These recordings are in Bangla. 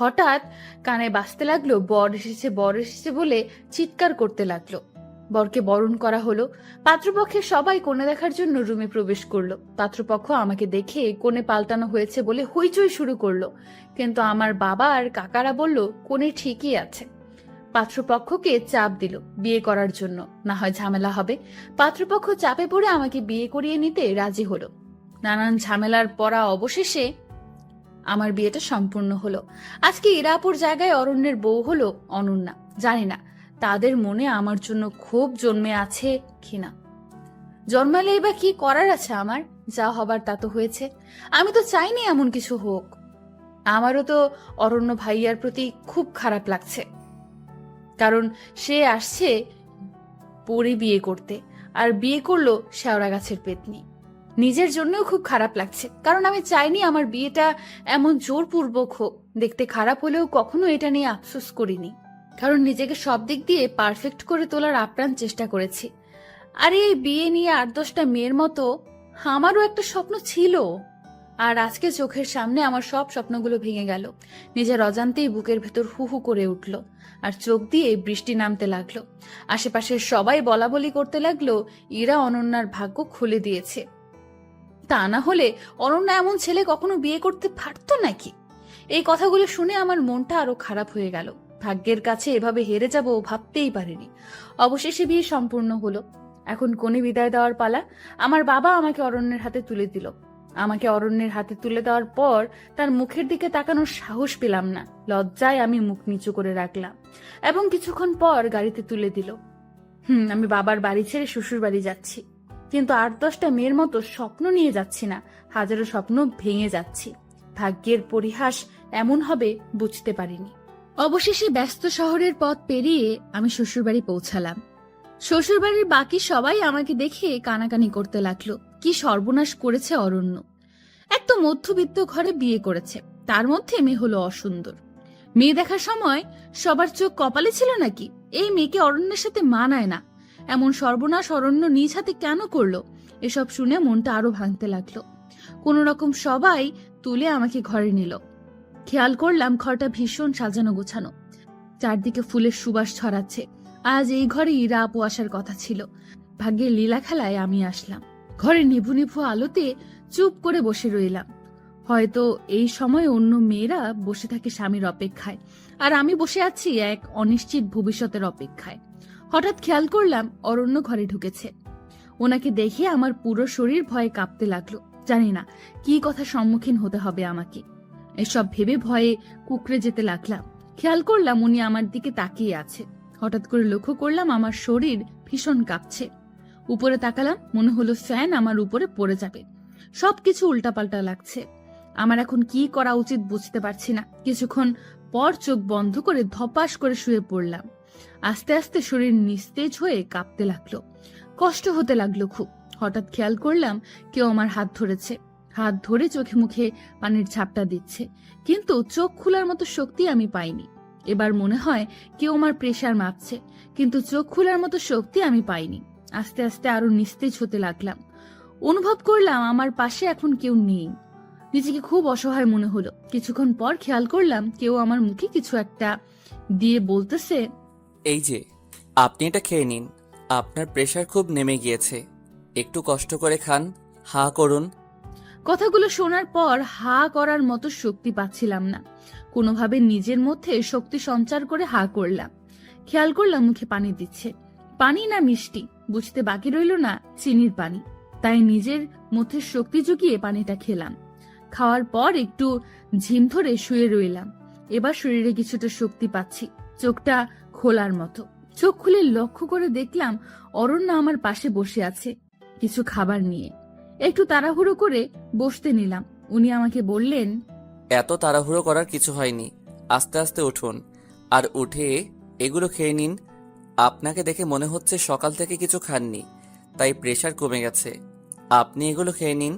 হঠাৎ কানে বাজতে লাগলো বর এসেছে, বর এসেছে বলে চিৎকার করতে লাগলো। বরকে বরণ করা হলো। পাত্রপক্ষের সবাই কনে দেখার জন্য রুমে প্রবেশ করলো। পাত্রপক্ষ আমাকে দেখে কনে পাল্টানো হয়েছে বলে হইচই শুরু করলো, কিন্তু আমার বাবা আর কাকারা বলল কনে ঠিকই আছে। পাত্রপক্ষকে চাপ দিল বিয়ে করার জন্য, না হয় ঝামেলা হবে। পাত্রপক্ষ চাপে পড়ে আমাকে বিয়ে করিয়ে নিতে রাজি হলো। নানান ঝামেলার পরা অবশেষে আমার বিয়েটা সম্পূর্ণ হলো। আজকে ইরাপুর জায়গায় অরণ্যের বউ হলো অনন্যা। জানি না তাদের মনে আমার জন্য ক্ষোভ জন্মে আছে কিনা। জন্মালে বা কি করার আছে আমার? যা হবার তা তো হয়েছে। আমি তো চাইনি এমন কিছু হোক। আমারও তো অরণ্য ভাইয়ার প্রতি খুব খারাপ লাগছে, কারণ সে আসছে পরে বিয়ে করতে, আর বিয়ে করলো শেওড়া গাছের পেতনি। নিজের জন্যও খুব খারাপ লাগছে, কারণ আমি চাইনি আমার বিয়েটা এমন জোরপূর্বক হোক। দেখতে খারাপ হলেও কখনো এটা নিয়ে আফসোস করিনি, কারণ নিজেকে সব দিক দিয়ে পারফেক্ট করে তোলার আপ্রাণ চেষ্টা করেছি। আর এই বিয়ে নিয়ে 8-10টা মেয়ের মতো আমারও একটা স্বপ্ন ছিল, আর আজকে চোখের সামনে আমার সব স্বপ্নগুলো ভেঙে গেল। নিজের অজান্তেই বুকের ভেতর হু হু করে উঠল, আর চোখ দিয়ে বৃষ্টি নামতে লাগলো। আশেপাশের সবাই বলা বলি করতে লাগলো ইরা অনন্যার ভাগ্য খুলে দিয়েছে। তা না হলে অনন্যা এমন ছেলে কখনো বিয়ে করতে পারতো নাকি? এই কথাগুলো শুনে আমার মনটা আরো খারাপ হয়ে গেল। ভাগ্যের কাছে এভাবে হেরে যাব ভাবতেই পারিনি। অবশেষে বিয়ে সম্পূর্ণ হলো। এখন কনে বিদায় দেওয়ার পালা। আমার বাবা আমাকে অরণ্যের হাতে তুলে দিল। আমাকে অরণ্যের হাতে তুলে দেওয়ার পর তার মুখের দিকে তাকানোর সাহস পেলাম না। লজ্জায় আমি মুখ নিচু করে রাখলাম, এবং কিছুক্ষণ পর গাড়িতে তুলে দিল। আমি বাবার বাড়ি ছেড়ে শ্বশুর বাড়ি যাচ্ছি, কিন্তু 8-10টা মেয়ের মতো স্বপ্ন নিয়ে যাচ্ছি না, হাজারো স্বপ্ন ভেঙে যাচ্ছি। ভাগ্যের পরিহাস এমন হবে বুঝতে পারিনি। অবশেষে ব্যস্ত শহরের পথ পেরিয়ে আমি শ্বশুরবাড়ি পৌঁছালাম। শ্বশুরবাড়ির বাকি সবাই আমাকে দেখে কানাকানি করতে লাগলো। কি সর্বনাশ করেছে অরণ্য! এক তো মধ্যবিত্ত ঘরে বিয়ে করেছে, তার মধ্যে মেয়ে হলো অসুন্দর। মেয়ে দেখার সময় সবার চোখ কপালে ছিল নাকি? এই মেয়েকে অরণ্যের সাথে মানায় না, এমন সর্বনাশ অরণ্য নিজ হাতে কেন করলো? এসব শুনে মনটা আরো ভাঙতে লাগলো। কোন রকম সবাই তুলে আমাকে ঘরে নিল। খেয়াল করলাম ঘরটা ভীষণ সাজানো গোছানো, চারদিকে ফুলের সুবাস ছড়াচ্ছে। আজ এই ঘরে ইরা আপু আসার কথা ছিল। ভাগ্যের লীলা খেলায় আমি আসলাম। ঘরে নিভু নিভু আলোতে চুপ করে বসে রইলাম। হয়তো এই সময় অন্য মেয়েরা বসে থাকে স্বামীর অপেক্ষায়, আর আমি বসে আছি এক অনিশ্চিত ভবিষ্যতের অপেক্ষায়। হঠাৎ খেয়াল করলাম অরণ্য ঘরে ঢুকেছে। ওনাকে দেখে আমার পুরো শরীর ভয়ে কাঁপতে লাগলো। জানি না কি কথা সম্মুখীন হতে হবে আমাকে। এসব ভেবে ভয়ে কুকড়ে যেতে লাগলাম। খেয়াল করলাম উনি আমার দিকে তাকিয়ে আছে। হঠাৎ করে লক্ষ্য করলাম আমার শরীর ভীষণ কাঁপছে। উপরে তাকালাম, মনে হলো ফ্যান আমার উপরে পড়ে যাবে। সবকিছু উল্টাপাল্টা লাগছে। আমার এখন কি করা উচিত বুঝতে পারছি না। কিছুক্ষণ পর চোখ বন্ধ করে ধপাস করে শুয়ে পড়লাম। আস্তে আস্তে শরীর নিস্তেজ হয়ে কাঁপতে লাগলো, কষ্ট হতে লাগলো খুব। হঠাৎ খেয়াল করলাম কেউ আমার হাত ধরেছে। হাত ধরে চোখে মুখে পানির ঝাপটা দিচ্ছে, কিন্তু চোখ খোলার মতো শক্তি আমি পাইনি। এবার মনে হয় কেউ আমার প্রেসার মাপছে, কিন্তু চোখ খোলার মতো শক্তি আমি পাইনি। আস্তে আস্তে আরো নিস্তেজ হতে লাগলাম। অনুভব করলাম আমার পাশে এখন কেউ নেই। নিজেকে খুব অসহায় মনে হলো। কিছুক্ষণ পর খেয়াল করলাম কেউ আমার মুখে কিছু একটা দিয়ে বলতেছে, এই যে, আপনি এটা খেয়ে নিন, আপনার প্রেশার খুব নেমে গিয়েছে, একটু কষ্ট করে খান, হা করুন। কথাগুলো শোনার পর হা করার মতো শক্তি পাচ্ছিলাম না। কোনোভাবে নিজের মধ্যে শক্তি সঞ্চার করে হা করলাম। খেয়াল করলাম মুখে পানি দিচ্ছে। পানি না মিষ্টি বুঝতে বাকি রইল না, চিনির পানি। তাই নিজের মধ্যে শক্তি জুগিয়ে পানিটা খেলাম। খাওয়ার পর একটু ঝিম ধরে শুয়ে রইলাম। এবার শরীরে কিছুটা শক্তি পাচ্ছি, চোখটা খোলার মতো। চোখ খুলে লক্ষ্য করে দেখলাম অরণ্য আমার পাশে বসে আছে কিছু খাবার নিয়ে। একটু তাড়াহুড়ো করে বসতে নিলাম। উনি আমাকে বললেন, এত তাড়াহুড়ো করার কিছু হয়নি, আস্তে আস্তে উঠুন, আর উঠে এগুলো খেয়ে নিন। আপনাকে দেখে মনে হচ্ছে সকাল থেকে কিছু খাননি, তাই প্রেশার কমে গেছে। আপনি এগুলো খেয়ে নিন।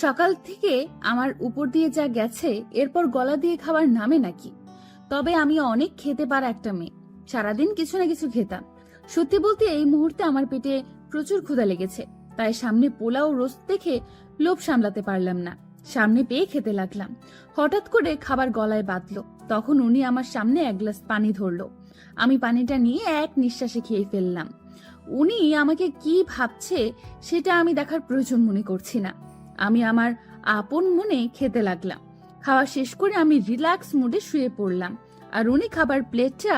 সকাল থেকে আমার উপর দিয়ে যা গেছে এরপর গলা দিয়ে খাবার নামে নাকি? তবে আমি অনেক খেতে পারা একটা মেয়ে, সারাদিন কিছু না কিছু খেতাম। সত্যি বলতে এই মুহূর্তে আমার পেটে প্রচুর ক্ষুধা লেগেছে, তাই সামনে পোলাও রোস্ট দেখে লোভ সামলাতে পারলাম না। সামনে পেয়ে খেতে লাগলাম। হঠাৎ করে খাবার গলায় বাঁধলো। তখন উনি আমার সামনে এক গ্লাস পানি ধরলো। আমি পানিটা নিয়ে এক নিঃশ্বাসে খেয়ে ফেললাম। উনি আমাকে কি ভাবছে সেটা আমি দেখার প্রয়োজন মনে করছি না। আমি আমার আপন মনে খেতে লাগলাম। খাওয়া শেষ করে আমি রিল্যাক্স মুডে শুয়ে পড়লাম। আর উনি খাবার প্লেটটা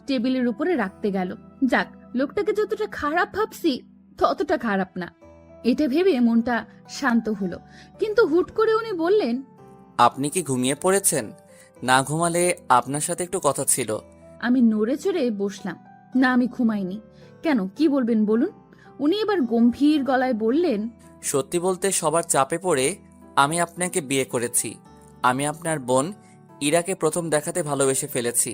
টেবিলের উপরে রাখতে গেল। যাক, লোকটাকে যতটা খারাপ ভাবছি ততটা খারাপ না, এটা ভেবে মনটা শান্ত হলো। কিন্তু হুট করে উনি বললেন, আপনি কি ঘুমিয়ে পড়েছেন? না ঘুমালে আপনার সাথে একটু কথা ছিল। আমি নড়ে চড়ে বসলাম। না, আমি ঘুমাইনি। কেন, কি বলবেন বলুন। উনি এবার গম্ভীর গলায় বললেন, সত্যি বলতে সবার চাপে পড়ে আমি আপনাকে বিয়ে করেছি। আমি আপনার বোন ইরাকে প্রথম দেখাতে ভালোবেসে ফেলেছি।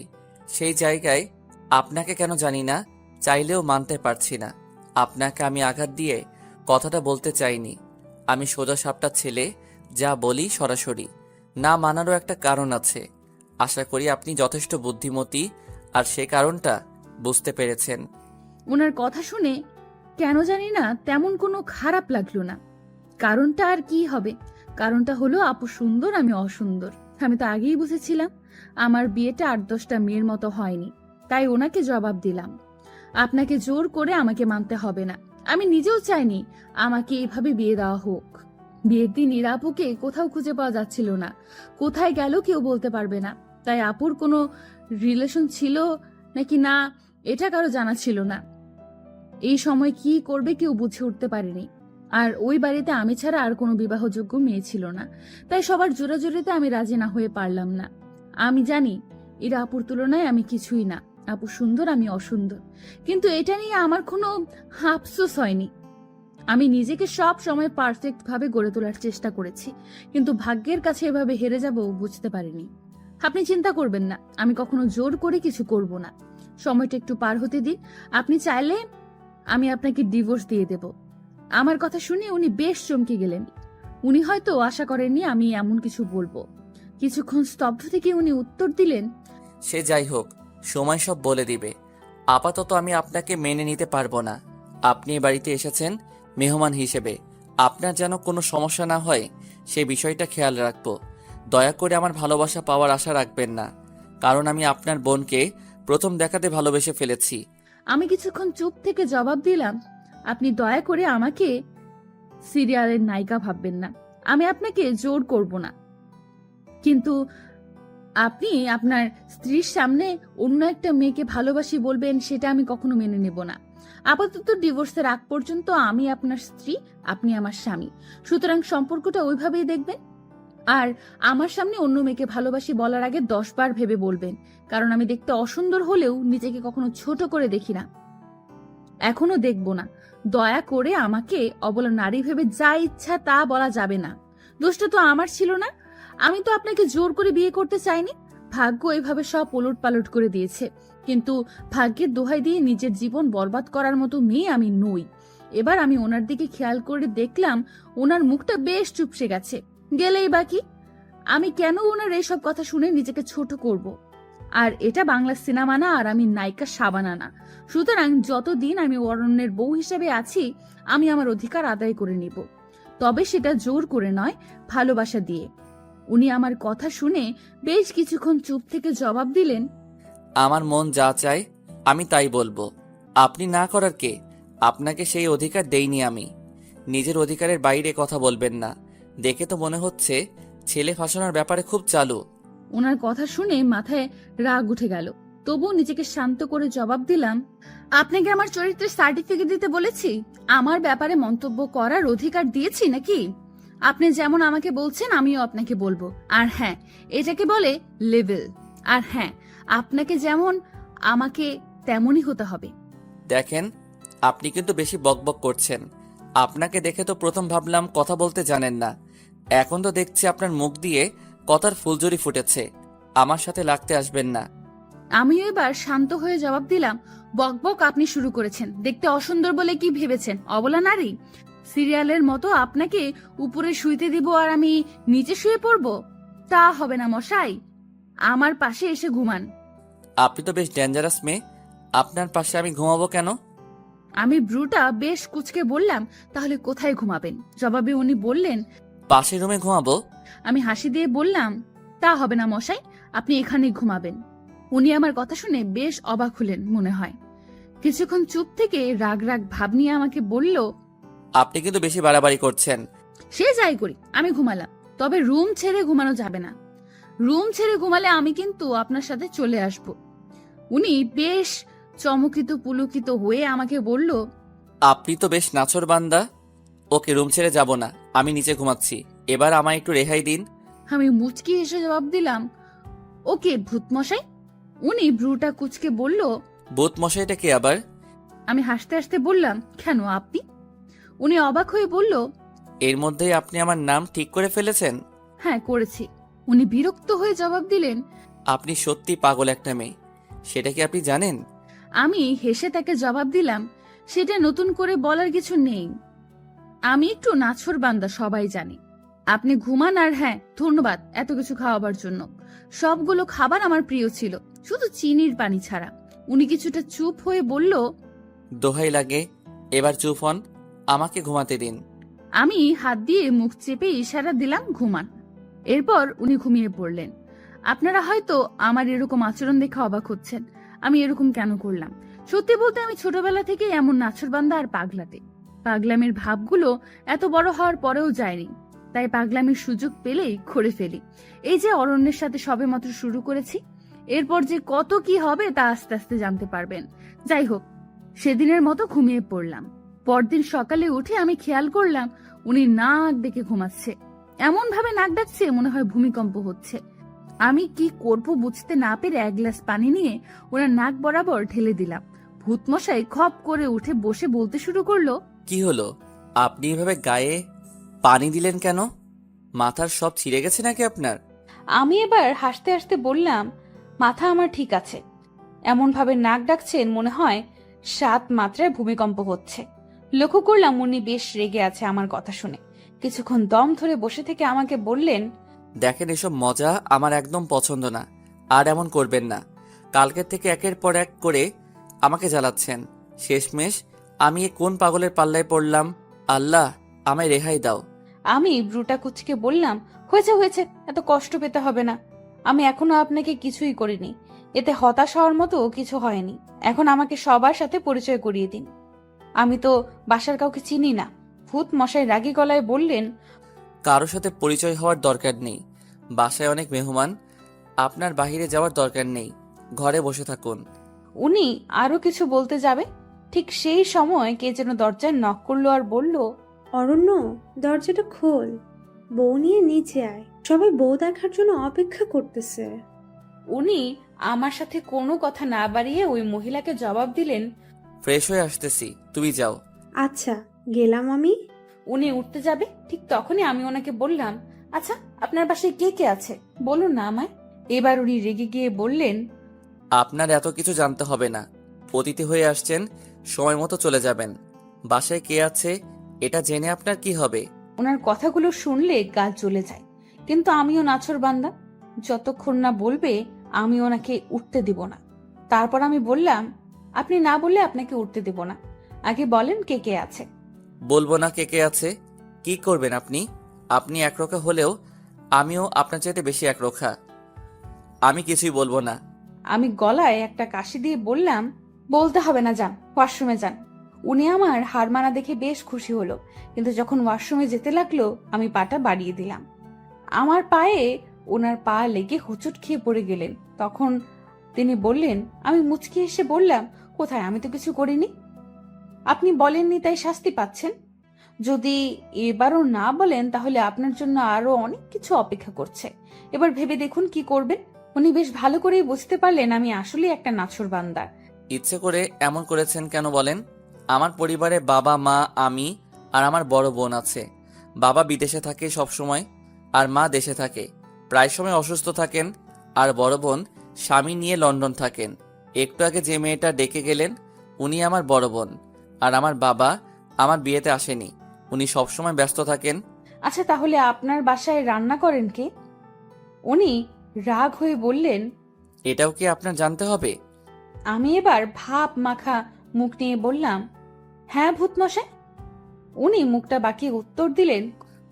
সেই জায়গায় আপনাকে কেন জানি না, চাইলেও মানতে পারছি না। আপনাকে আমি আঘাত দিয়ে কথাটা বলতে চাইনি। আমি সোজা সাপটা ছেলে, যা বলি সরাসরি। না মানারও একটা কারণ আছে। আশা করি আপনি যথেষ্ট বুদ্ধিমতী আর সে কারণটা বুঝতে পেরেছেন। ওনার কথা শুনে কেন জানি না তেমন কোনো খারাপ লাগলো না। কারণটা আর কি হবে? কারণটা হলো আপু সুন্দর, আমি অসুন্দর। আমি তো আগেই বুঝেছিলাম। আমার বিয়েটা 8-10টা মেয়ের মতো হয়নি। তাই ওনাকে জবাব দিলাম, আপনাকে জোর করে আমাকে মানতে হবে না। আমি নিজেও চাইনি আমাকে এভাবে বিয়ে দেওয়া হোক। বিয়ের দিন ইরা আপুকে কোথাও খুঁজে পাওয়া যাচ্ছিল না। কোথায় গেল কেউ বলতে পারবে না। তাই আপুর কোনো রিলেশন ছিল নাকি না এটা কারো জানা ছিল না। এই সময় কি করবে কেউ বুঝে উঠতে পারেনি। আর ওই বাড়িতে আমি ছাড়া আর কোনো বিবাহযোগ্য মেয়ে ছিল না। তাই সবার জোরাজোরিতে আমি রাজি না হয়ে পারলাম না। আমি জানি এরা আপুর তুলনায় আমি কিছুই না। আপু সুন্দর, আমি অসুন্দর। কিন্তু এটা নিয়ে আমার কোনো আফসোস হয়নি। আমি নিজেকে সব সময় পারফেক্ট ভাবে গড়ে তোলার চেষ্টা করেছি, কিন্তু ভাগ্যের কাছে এভাবে হেরে যাব বুঝতে পারিনি। আপনি চিন্তা করবেন না, আমি কখনো জোর করে কিছু করব না। সময়টা একটু পার হতে দিন। আপনি চাইলে আমি আপনাকে ডিভোর্স দিয়ে দেব। আমার কথা শুনে উনি বেশ চমকে গেলেন। উনি হয়তো আশা করেননি আমি এমন কিছু বলবো। কিছুক্ষণ স্তব্ধ থেকে উনি উত্তর দিলেন, সে যাই হোক, সময় সব বলে দিবে। আপাতত আমি আপনাকে মেনে নিতে পারবো না। আপনি এ বাড়িতে এসেছেন মেহমান হিসেবে। আপনার যেন কোনো সমস্যা না হয় সে বিষয়টা খেয়াল রাখবো। দয়া করে আমার ভালোবাসা পাওয়ার আশা রাখবেন না, কারণ আমি আপনার বোনকে প্রথম দেখাতে ভালোবেসে ফেলেছি। আমি কিছুক্ষণ চুপ থেকে জবাব দিলাম, আপনি দয়া করে আমাকে সিরিয়ালের নায়িকা ভাববেন না। আমি আপনাকে জোর করব না, কিন্তু আপনি আপনার স্ত্রীর সামনে অন্য একটা মেয়েকে ভালোবাসি বলবেন সেটা আমি কখনো মেনে নেব না। আপাতত ডিভোর্সের আগ পর্যন্ত আমি আপনার স্ত্রী, আপনি আমার স্বামী। সুতরাং সম্পর্কটা ওইভাবেই দেখবেন। আর আমার সামনে অন্য মেয়েকে ভালোবাসি বলার আগে 10 বার ভেবে বলবেন, কারণ আমি দেখতে অসুন্দর হলেও নিজেকে কখনো ছোট করে দেখি না, এখনো দেখব না। দয়া করে আমাকে অবলা নারী ভেবে যা ইচ্ছা তা বলা যাবে না। দোষটা তো আমার ছিল না। আমি তো আপনাকে জোর করে বিয়ে করতে চাইনি। ভাগ্য এভাবে সব ওলট পালট করে দিয়েছে। কিন্তু ভাগ্যের দোহাই দিয়ে নিজের জীবন বরবাদ করার মতো মেয়ে আমি নই। এবার আমি ওনার দিকে খেয়াল করে দেখলাম ওনার মুখটা বেশ চুপসে গেছে। গেলেই বাকি, আমি কেন ওনার এইসব কথা শুনে নিজেকে ছোট করব? আর এটা বাংলা সিনেমা না, আর আমি নায়িকা শাবানা না। সুতরাং যতদিন আমি অরণ্যের বউ হিসেবে আছি আমি আমার অধিকার আদায় করে নিব, তবে সেটা জোর করে নয়, ভালোবাসা দিয়ে। উনি আমার কথা শুনে বেশ কিছুক্ষণ চুপ থেকে জবাব দিলেন, আমার মন যা চায় আমি তাই বলবো। আপনি না করার কে? আপনাকে সেই অধিকার দেইনি আমি। নিজের অধিকারের বাইরে কথা বলবেন না। দেখে তো মনে হচ্ছে ছেলে ফাঁসানোর ব্যাপারে খুব চালু। ওনার কথা শুনে মাথায় রাগ উঠে গেল। তবুও নিজেকে শান্ত করে জবাব দিলাম, আপনাকে আমার চরিত্রের সার্টিফিকেট দিতে বলেছি? আমার ব্যাপারে মন্তব্য করার অধিকার দিয়েছি নাকি? আপনি যেমন আমাকে বলছেন আমিও আপনাকে বলবো। আর হ্যাঁ, এটাকে বলে লেভেল। আর হ্যাঁ, আপনাকে যেমন আমাকে তেমনই হতে হবে। দেখেন, আপনি কিন্তু বেশি বকবক করছেন। আপনাকে দেখে তো প্রথম ভাবলাম কথা বলতে জানেন না। এখন তো দেখছি আপনার মুখ দিয়ে কথার ফুলঝুরি ফুটেছে। আমার সাথে লাগতে আসবেন না। আমিও এবার শান্ত হয়ে জবাব দিলাম, বকবক আপনি শুরু করেছেন। দেখতে অসুন্দর বলে কি ভেবেছেন অবলা নারী? সিরিয়ালের মতো আপনাকে উপরে শুইতে দিব আর আমি নিচে শুয়ে পড়ব? তা হবে না মশাই। আমার পাশে এসে ঘুমান। আপনি তো বেশ ডেঞ্জারাস মেয়ে। আপনার পাশে আমি ঘুমাবো কেন? আমি ব্রুটা বেশ কুচকে বললাম, তাহলে কোথায় ঘুমাবেন? জবাবে উনি বললেন, পাশের রুমে ঘুমাবো? আমি হাসি দিয়ে বললাম, তা হবে না মশাই, আপনি এখানেই ঘুমাবেন। উনি আমার কথা শুনে বেশ অবাক হলেন মনে হয়। কিছুক্ষণ চুপ থেকে রাগ রাগ ভাব নিয়ে আমাকে বলল, আপনি কিন্তু বেশি বাড়াবাড়ি করছেন। সে যাই করি, আমি ঘুমালাম, তবে রুম ছেড়ে ঘুমানো যাবে না। রুম ছেড়ে ঘুমালে আমি কিন্তু আপনার সাথে চলে আসব। উনি বেশ চমকিত পুলকিত হয়ে আমাকে বলল, আপনি তো বেশ নাছোড় বান্দা। ওকে, রুম ছেড়ে যাব না, আমি নিচে ঘুমাচ্ছি। এবার আমায় একটু রেহাই দিন। আমি মুচকি এসে জবাব দিলাম, ওকে ভূত মশাই। উনি ভ্রুটা কুচকে বলল, ভূত মশাইটা কে আবার? আমি হাসতে হাসতে বললাম, কেন আপনি? উনি অবাক হয়ে বলল, এর মধ্যেই আপনি আমার নাম ঠিক করে ফেলেছেন? হ্যাঁ করেছি। উনি বিরক্ত হয়ে জবাব দিলেন, আপনি সত্যি পাগল একটা মেয়ে, সেটা কি আপনি জানেন? আমি হেসে তাকে জবাব দিলাম, সেটা নতুন করে বলার কিছু নেই। আমি একটু নাছোড় বান্দা, সবাই জানে। আপনি ঘুমান, আর হ্যাঁ ধন্যবাদ এত কিছু খাওয়াবার জন্য। সবগুলো খাবার আমার প্রিয় ছিল, শুধু চিনির পানি ছাড়া। উনি কিছুটা চুপ হয়ে বলল, দোহাই লাগে, এবার চুপ হন, আমাকে ঘুমাতে দিন। আমি হাত দিয়ে মুখ চেপে ইশারা দিলাম ঘুমান। এরপর উনি ঘুমিয়ে পড়লেন। আপনারা হয়তো আমার এরকম আচরণ দেখে অবাক হচ্ছেন, আমি এরকম কেন করলাম। সত্যি বলতে আমি ছোটবেলা থেকে এমন নাছোড়বান্দা আর পাগলাটে। পাগলামির ভাবগুলো এত বড় হওয়ার পরেও যায়নি, তাই পাগলামির সুযোগ পেলেই করে ফেলি। এই যে অরণ্যের সাথে সবেমাত্র শুরু করেছি, এরপর যে কত কি হবে তা আস্তে আস্তে জানতে পারবেন। যাই হোক, সেদিনের মতো ঘুমিয়ে পড়লাম। পরদিন সকালে উঠে আমি খেয়াল করলাম উনি নাক ডেকে ঘুমাচ্ছে। এমন ভাবে নাক ডাকছে মনে হয় ভূমিকম্প হচ্ছে। আমি কি করব বুঝতে না পেরে এক গ্লাস পানি নিয়ে ওনার নাক বরাবর ঢেলে দিলাম। ভূতমশাই খপ করে উঠে বসে বলতে শুরু করলো, কি হলো? আপনি এভাবে গায়ে পানি দিলেন কেন? মাথার সব ছিঁড়ে গেছে নাকি আপনার? আমি এবার হাসতে হাসতে বললাম, মাথা আমার ঠিক আছে। এমন ভাবে নাক ডাকছেন মনে হয় 7 মাত্রায় ভূমিকম্প হচ্ছে। লক্ষ্য করলাম উনি বেশ রেগে আছে আমার কথা শুনে। কিছুক্ষণ দম ধরে বসে থেকে আমাকে বললেন, দেখেন, এসব মজা আমার একদম পছন্দ না, আর এমন করবেন না। কালকের থেকে একের পর এক করে আমাকে জ্বালাচ্ছেন। শেষমেশ আমি এ কোন পাগলের পাল্লায় পড়লাম? আল্লাহ, আমায় রেহাই দাও। আমি ব্রুটা কুচকে বললাম, হয়েছে হয়েছে, এত কষ্ট পেতে হবে না। আমি এখনো আপনাকে কিছুই করিনি, এতে হতাশ হওয়ার মতো কিছু হয়নি। এখন আমাকে সবার সাথে পরিচয় করিয়ে দিন। আমি তো বাসার কাউকে চিনি না। ভূত মশাই রাগী গলায় বললেন, কারোর সাথে পরিচয় হওয়ার দরকার নেই। বাসায় অনেক মেহমান, আপনার বাইরে যাওয়ার দরকার নেই, ঘরে বসে থাকুন। উনি আরো কিছু বলতে যাবে, ঠিক সেই সময় কে যেন দরজায় নক করলো আর বলল, অরণ্য, দরজাটা খোল, বউ নিয়ে নিচে আয়, সবাই বউ দেখার জন্য অপেক্ষা করতেছে। উনি আমার সাথে কোনো কথা না বাড়িয়ে ওই মহিলাকে জবাব দিলেন, ফ্রেশ হয়ে আসতেছি, তুমি যাও। আচ্ছা, গেলাম আমি। উনি উঠতে যাবে, ঠিক তখনই আমি ওনাকে বললাম, আচ্ছা আপনার বাসায় কে কে আছে বলুন না আমায়। এবার উনি রেগে গিয়ে বললেন, আপনার এত কিছু জানতে হবে না। অতিথি হয়ে আসছেন, সময় মতো চলে যাবেন। বাসায় কে আছে এটা জেনে আপনার কি হবে? ওনার কথাগুলো শুনলে গা জ্বলে যায়, কিন্তু আমিও নাছর বান্দা। যতক্ষণ না বলবে আমি ওনাকে উঠতে দিব না। তারপর আমি বললাম, আপনি না বললে আপনাকে উঠতে দিব না, আগে বলেন কে কে আছে। বলবো না কে কে আছে? কি করবেন আপনি? আপনি একরোখা হলেও আমিও আপনার চাইতে বেশি একরোখা। আমি কিছুই বলবো না। আমি গলায় একটা কাশি দিয়ে বললাম, বলতে হবে না, যান ওয়াশরুমে যান। উনি আমার হার মানা দেখে বেশ খুশি হলো, কিন্তু যখন ওয়াশরুমে যেতে লাগলো আমি পাটা বাড়িয়ে দিলাম। আমার পায়ে ওনার পা লেগে হোঁচট খেয়ে পড়ে গেলেন। তখন তিনি বললেন, আমি মুচকি এসে বললাম, কোথায়, আমি তো কিছু করিনি। আপনি বলেননি তাই শাস্তি পাচ্ছেন। যদি এবারও না বলেন তাহলে আপনার জন্য আরো অনেক কিছু অপেক্ষা করছে। এবার ভেবে দেখুন কি করবেন। উনি বেশ ভালো করেই বুঝতে পারলেন আমি আসলে একটা নাছোড় বান্দা। ইচ্ছে করে এমন করেছেন কেন বলেন? আমার পরিবারে বাবা, মা, আমি আর আমার বড় বোন আছে। বাবা বিদেশে থাকে সব সময়, আর মা দেশে থাকে, প্রায় সময় অসুস্থ থাকেন। আর বড় বোন স্বামী নিয়ে লন্ডন থাকেন। একটু আগে যে মেয়েটা ডেকে গেলেন উনি আমার বড় বোন। আর আমার বাবা আমার বিয়েতে আসেনি, উনি সবসময় ব্যস্ত থাকেন। আচ্ছা তাহলে আপনার বাসায় রান্না করেন কে? উনি রাগ হয়ে বললেন, এটাও কি আপনার জানতে হবে? আমি এবার ভাব মাখা মুখ নিয়ে বললাম, হ্যাঁ ভূতমশাই। উনি মুখটা বাঁকিয়ে উত্তর দিলেন,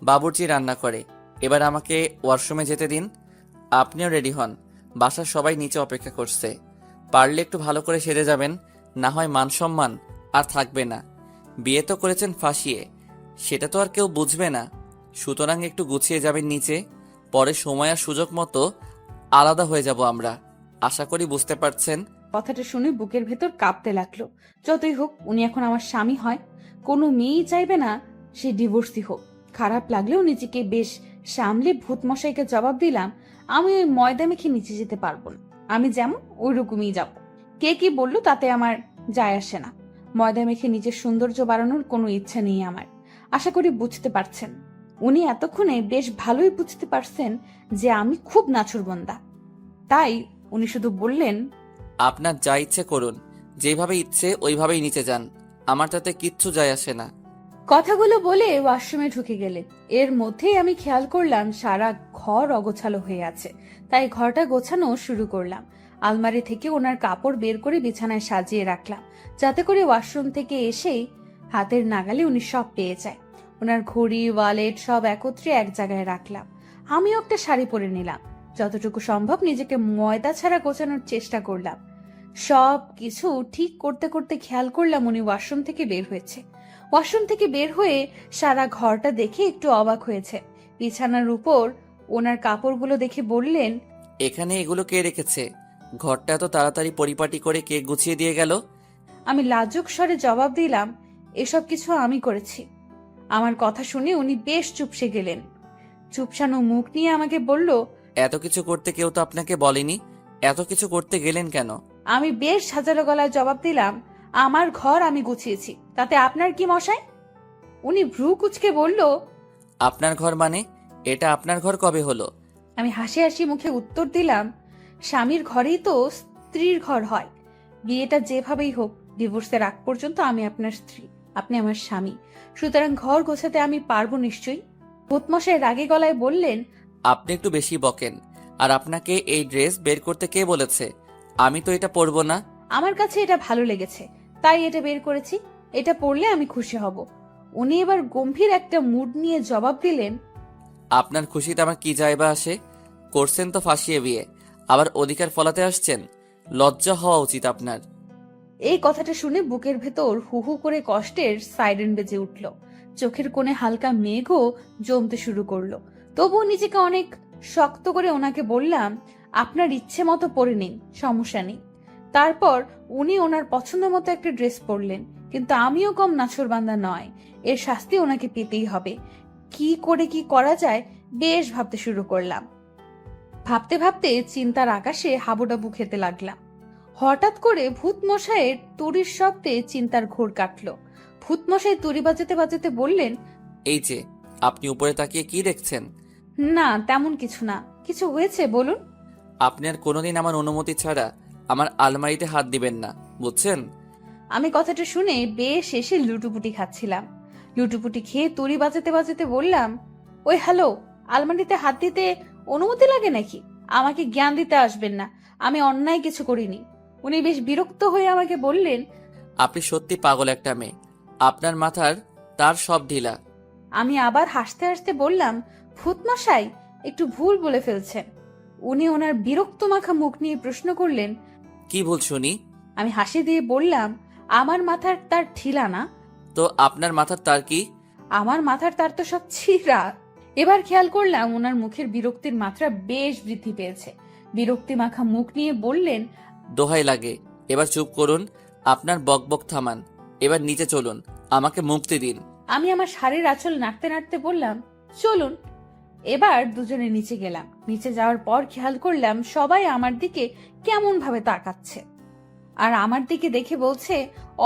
বাবুর্চি রান্না করে। এবার আমাকে ওয়াশরুমে যেতে দিন। আপনিও রেডি হন, বাসার সবাই নিচে অপেক্ষা করছে। পারলে একটু ভালো করে সেরে যাবেন, না হয় মান সম্মান আর থাকবে না। বিয়ে তো করেছেন ফাঁসিয়ে, সেটা তো আর কেউ বুঝবে না। সুতরাং একটু গুছিয়ে যাবেন নিচে, পরে সময় আর সুযোগ মতো আলাদা হয়ে যাব আমরা। আশা করি বুঝতে পারছেন। কথাটা শুনে বুকের ভেতর কাঁপতে লাগলো। যতই হোক উনি এখন আমার স্বামী হয়, কোনো মেয়েই চাইবে না সে ডিভোর্সি হোক। খারাপ লাগলেও নিজেকে বেশ সামলে ভূত মশাইকে জবাব দিলাম, আমি ওই ময়দা মেখে নিচে যেতে পারবো না। আমি যেমন ওই রকমই যাব। কে কি বললো তাতে আমার যায় আসে না। ময়দা মেখে নিজের সৌন্দর্য বাড়ানোর কোনো ইচ্ছা নেই আমার। আশা করি বুঝতে পারছেন। উনি এতক্ষণে বেশ ভালোই বুঝতে পারছেন যে আমি খুব নাছোড়বান্দা। তাই উনি শুধু বললেন, আপনার যা ইচ্ছে করুন, যেভাবে ইচ্ছে ওইভাবেই নিচে যান, আমার তাতে কিচ্ছু যায় আসে না। কথাগুলো বলে ওয়াশরুমে ঢুকে গেলেন। এর মধ্যেই আমি খেয়াল করলাম সারা ঘর অগোছালো হয়ে আছে, তাই ঘরটা গোছানো শুরু করলাম। আলমারি থেকে ওনার কাপড় বের করে বিছানায় সাজিয়ে রাখলাম, যাতে করে ওয়াশরুম থেকে এসেই হাতের নাগালে উনি সব পেয়ে যায়। ওনার ঘড়ি, ওয়ালেট সব একত্রে এক জায়গায় রাখলাম। আমিও একটা শাড়ি পরে নিলাম। যতটুকু সম্ভব নিজেকে ময়দা ছাড়া গোছানোর চেষ্টা করলাম। সব কিছু ঠিক করতে করতে খেয়াল করলাম উনি ওয়াশরুম থেকে বের হয়েছে। ওয়াশরুম থেকে বের হয়ে সারা ঘরটা দেখে একটু অবাক হয়েছে। বিছানার উপর ওনার কাপড়গুলো দেখে বললেন, এখানে এগুলো কে রেখেছে? ঘরটা এত তাড়াতাড়ি পরিপাটি করে কে গুছিয়ে দিয়ে গেল? আমি লাজুক স্বরে জবাব দিলাম, এসব কিছু আমি করেছি। আমার কথা শুনে উনি বেশ চুপসে গেলেন। চুপসানো মুখ নিয়ে আমাকে বলল, এত কিছু করতে কেউ তো আপনাকে বলেনি, এত কিছু করতে গেলেন কেন? আমি বেশ সাজালো গলায় জবাব দিলাম, আমার ঘর আমি গুছিয়েছি, তাতে আপনার কি মশাই? উনি ভ্রু কুচকে বলল, আপনার ঘর মানে? এটা আপনার ঘর কবে হলো? আমি হাসি হাসি মুখে উত্তর দিলাম, স্বামীর ঘরেই তো স্ত্রীর ঘর হয়। বিয়েটা যেভাবেই হোক, ডিভোর্সের আগ পর্যন্ত আমি আপনার স্ত্রী, আপনি আমার স্বামী। সুতরাং ঘর গোছাতে আমি পারবো নিশ্চয়ই। ভূতমশাই রাগে গলায় বললেন, আপনি একটু বেশি বকেন। আর আপনাকে এই ড্রেস বের করতে কে বলেছে? আমি তো এটা পরবো না। আমার কাছে এটা ভালো লেগেছে, তাই এটা বের করেছি। এটা পড়লে আমি খুশি হব। উনি এবার গম্ভীর একটা মুড নিয়ে জবাব দিলেন, আপনার খুশিতে আমার কি যায় বা আসে? করছেন তো ফাঁসিয়ে বিয়ে, আবার অধিকার ফলাতে আসছেন। লজ্জা হওয়া উচিত আপনার। এই কথাটা শুনে বুকের ভেতর হু হু করে কষ্টের সাইরেন বেজে উঠল। চোখের কোণে হালকা মেঘও জমতে শুরু করলো। তবুও নিজেকে অনেক শক্ত করে ওনাকে বললাম, আপনার ইচ্ছে মতো পরে নিন, সমস্যা নেই। তারপর উনি ওনার পছন্দ মতো একটা ড্রেস পরলেন। কিন্তু আমিও কম নাছোড়বান্দা নয়, এর শাস্তি ওনাকে পেতেই হবে। কি করে কি করা যায় বেশ ভাবতে শুরু করলাম। ভাবতে ভাবতে চিন্তার আকাশে হাবুডাবু খেতে লাগলাম। হঠাৎ করে ভূত মশাইয়ের তুড়ির শব্দে চিন্তার ঘোর কাটলো। ভূত মশাই তুড়ি বাজাতে বাজাতে বললেন, এই যে, আপনি উপরে তাকিয়ে কি দেখছেন? না তেমন কিছু না, কিছু হয়েছে বলুন। আপনি আর কোনোদিন আমার অনুমতি ছাড়া আমার আলমারিতে হাত দিবেন না, বুঝছেন? আমি কথাটা শুনে বেশ এসে লুটুপুটি খাচ্ছিলাম। লুটুপুটি খেয়ে তুড়ি বাজাতে বাজাতে বললাম, ওই হ্যালো, আলমারিতে হাত দিতে অনুমতি লাগে নাকি? আমাকে জ্ঞান দিতে আসবেন না, আমি অন্যায় কিছু করিনি। উনি বেশ বিরক্ত হয়ে আমাকে বললেন, আপনি সত্যি পাগল একটা মেয়ে, আপনার মাথার তার সব ঢিলা। আমি আবার হাসতে হাসতে বললাম, ভূতমশাই একটু ভুল বলে ফেলছেন। উনি ওনার বিরক্ত মাখা মুখ নিয়ে প্রশ্ন করলেন, কি ভুল শুনি? আমি হাসি দিয়ে বললাম, আমার মাথার তার ঠিলা না, তো আপনার মাথার তার কি? আমার মাথার তার তো সব ছিঁড়া। এবার খেয়াল করলাম ওনার মুখের বিরক্তির মাত্রা বেশ বৃদ্ধি পেয়েছে। বিরক্তি মাখা মুখ নিয়ে বললেন, দোহাই লাগে, এবার চুপ করুন, আপনার বকবক থামান, এবার নিচে চলুন, আমাকে মুক্তি দিন। আমি আমার শাড়ির আঁচল নাড়তে নাড়তে বললাম, চলুন। এবার দুজনে নিচে গেলাম। নিচে যাওয়ার পর খেয়াল করলাম সবাই আমার দিকে কেমন ভাবে তাকাচ্ছে, আর আমার দিকে দেখে বলছে,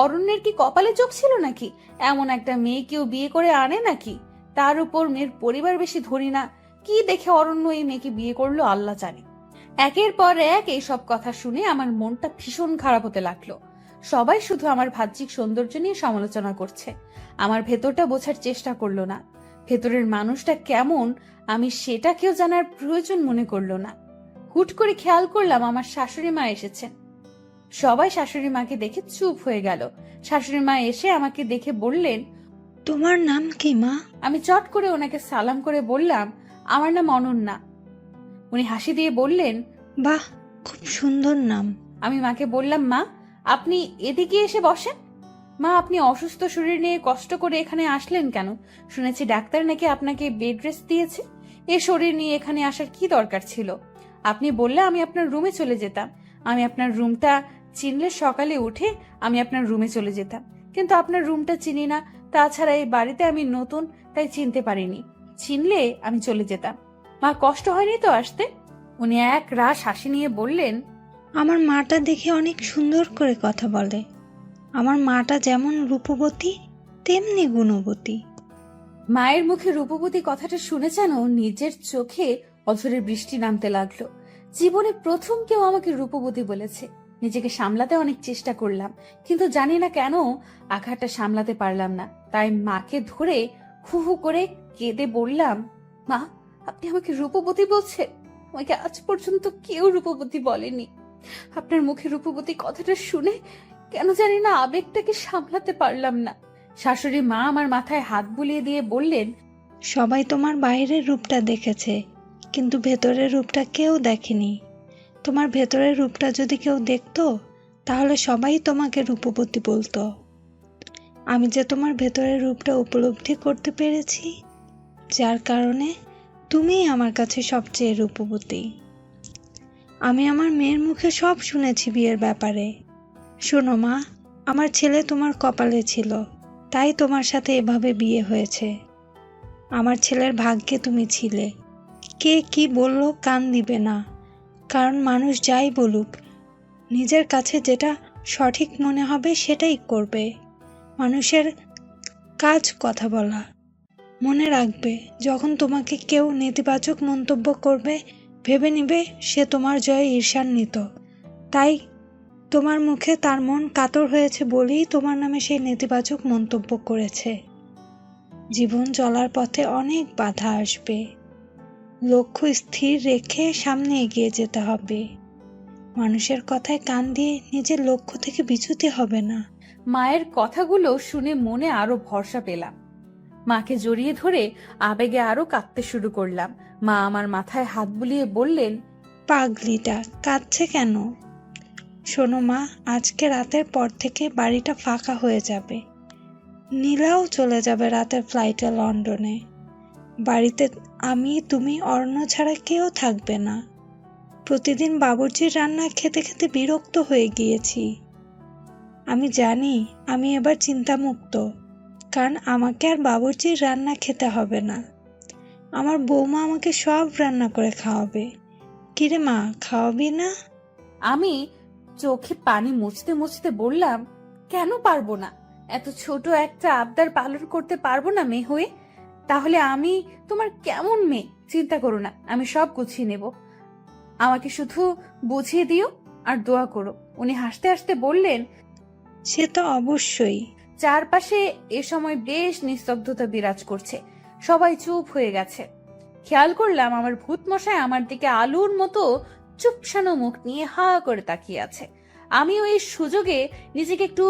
অরণ্যের কি কপালে চোখ ছিল নাকি? এমন একটা মেয়ে কেউ বিয়ে করে আনে নাকি? তার উপর মেয়ের পরিবার বেশি ধরি না। কি দেখে অরণ্য এই মেয়েকে বিয়ে করলো আল্লাহ জানে। একের পর এক এইসব কথা শুনে আমার মনটা ভীষণ খারাপ হতে লাগলো। সবাই শুধু আমার বাহ্যিক সৌন্দর্য নিয়ে সমালোচনা করছে, আমার ভেতরটা বোঝার চেষ্টা করলো না। ভেতরের মানুষটা কেমন আমি সেটা কেউ জানার প্রয়োজন মনে করলো না। হুট করে খেয়াল করলাম আমার শাশুড়ি মা এসেছেন। সবাই শাশুড়ি মাকে দেখে চুপ হয়ে গেল। শাশুড়ি মা এসে আমাকে দেখে বললেন, তোমার নাম কি মা? আমি চট করে ওনাকে সালাম করে বললাম, আমার নাম অনন্যা। উনি হাসি দিয়ে বললেন, বাহ, খুব সুন্দর নাম। আমি মাকে বললাম, মা আপনি এদিকে এসে বসেন। মা, আপনি অসুস্থ শরীর নিয়ে কষ্ট করে এখানে আসলেন কেন? শুনেছি ডাক্তার নাকি আপনাকে বেড রেস্ট দিয়েছে। এ শরীর নিয়ে এখানে আসার কি দরকার ছিল? আপনি বললে আমি আপনার রুমে চলে যেতাম। আমি আপনার রুমটা চিনলে সকালে উঠে আমি আপনার রুমে চলে যেতাম, কিন্তু আপনার রুমটা চিনি না। তাছাড়া এই বাড়িতে আমি নতুন, তাই চিনতে পারিনি। চিনলে আমি চলে যেতাম। মা, কষ্ট হয়নি তো আসতে? উনি এক রাশ হাসি নিয়ে বললেন, আমার মাটা দেখে অনেক সুন্দর করে কথা বলে। আমার মাটা যেমন রূপবতী তেমনি গুণবতী। মায়ের মুখে রূপবতী কথাটা শুনে যেন নিজের চোখে অঝরের বৃষ্টি নামতে লাগলো। জীবনে প্রথম কেউ আমাকে রূপবতী বলেছে। নিজেকে সামলাতে অনেক চেষ্টা করলাম, কিন্তু জানি না কেন আঘাতটা সামলাতে পারলাম না। তাই মাকে ধরে হু হু করে কেঁদে বললাম, মা আপনি আমাকে রূপবতী বলছেন? আমাকে আজ পর্যন্ত কেউ রূপবতী বলেনি। আপনার মুখে রূপবতী কথাটা শুনে কেন জানি না আবেগটাকে সামলাতে পারলাম না। শাশুড়ি মা আমার মাথায় হাত বুলিয়ে দিয়ে বললেন, সবাই তোমার বাইরের রূপটা দেখেছে, কিন্তু ভেতরের রূপটা কেউ দেখেনি। তোমার ভেতরের রূপটা যদি কেউ দেখতো, তাহলে সবাই তোমাকে রূপবতী বলতো। আমি যে তোমার ভেতরের রূপটা উপলব্ধি করতে পেরেছি, যার কারণে তুমিই আমার কাছে সবচেয়ে রূপবতী। আমি আমার মেয়ের মুখে সব শুনেছি বিয়ের ব্যাপারে। শোনো মা, আমার ছেলে তোমার কপালে ছিল, তাই তোমার সাথে এভাবে বিয়ে হয়েছে। আমার ছেলের ভাগ্যে তুমি ছিলে। কে কি বললো কান দিবে না, কারণ মানুষ যাই বলুক, নিজের কাছে যেটা সঠিক মনে হবে সেটাই করবে। মানুষের কাজ কথা বলা। মনে রাখবে, যখন তোমাকে কেউ নেতিবাচক মন্তব্য করবে, ভেবে নিবে সে তোমার জয়ে ঈর্ষান্বিত। তাই তোমার মুখে তার মন কাতর হয়েছে বলেই তোমার নামে সেই নেতিবাচক মন্তব্য করেছে। জীবন চলার পথে অনেক বাধা আসবে, লক্ষ্য স্থির রেখে সামনে এগিয়ে যেতে হবে। মানুষের কথায় কান দিয়ে নিজের লক্ষ্য থেকে বিচ্যুতি হবে না। মায়ের কথাগুলো শুনে মনে আরো ভরসা পেলাম। মাকে জড়িয়ে ধরে আবেগে আরো কাঁদতে শুরু করলাম। মা আমার মাথায় হাত বুলিয়ে বললেন, পাগলিটা কাঁদছে কেন? শোনো মা, আজকে রাতের পর থেকে বাড়িটা ফাঁকা হয়ে যাবে। নীলাও চলে যাবে রাতের ফ্লাইটে লন্ডনে। বাড়িতে আমি, তুমি, অরণ্য ছাড়া কেউ থাকবে না। প্রতিদিন বাবুর্চির রান্না খেতে খেতে বিরক্ত হয়ে গিয়েছি। আমি জানি আমি এবার চিন্তামুক্ত, কারণ আমাকে আর বাবুর্চির রান্না খেতে হবে না। আমার বৌমা আমাকে সব রান্না করে খাওয়াবে। কিরে মা, খাওয়াবি না? আমি চোখে পানি মুছতে মুছতে বললাম, কেন পারবো না? এত ছোট একটা আবদার পালন করতে পারবো না মেয়ে হয়ে? তাহলে আমি তোমার কেমন মেয়ে? চিন্তা করো না, আমি সব গুছিয়ে নেব। আমাকে শুধু বুঝিয়ে দিও আর দোয়া করো। উনি হাসতে হাসতে বললেন, সে তো অবশ্যই। চারপাশে এ সময় বেশ নিস্তব্ধতা বিরাজ করছে। সবাই চুপ হয়ে গেছে। খেয়াল করলাম আমার ভূত মশাই আমার দিকে আলুর মতো চুপসানো মুখ নিয়ে হা করে তাকিয়ে আছে। আমিও এই সুযোগে নিজেকে একটু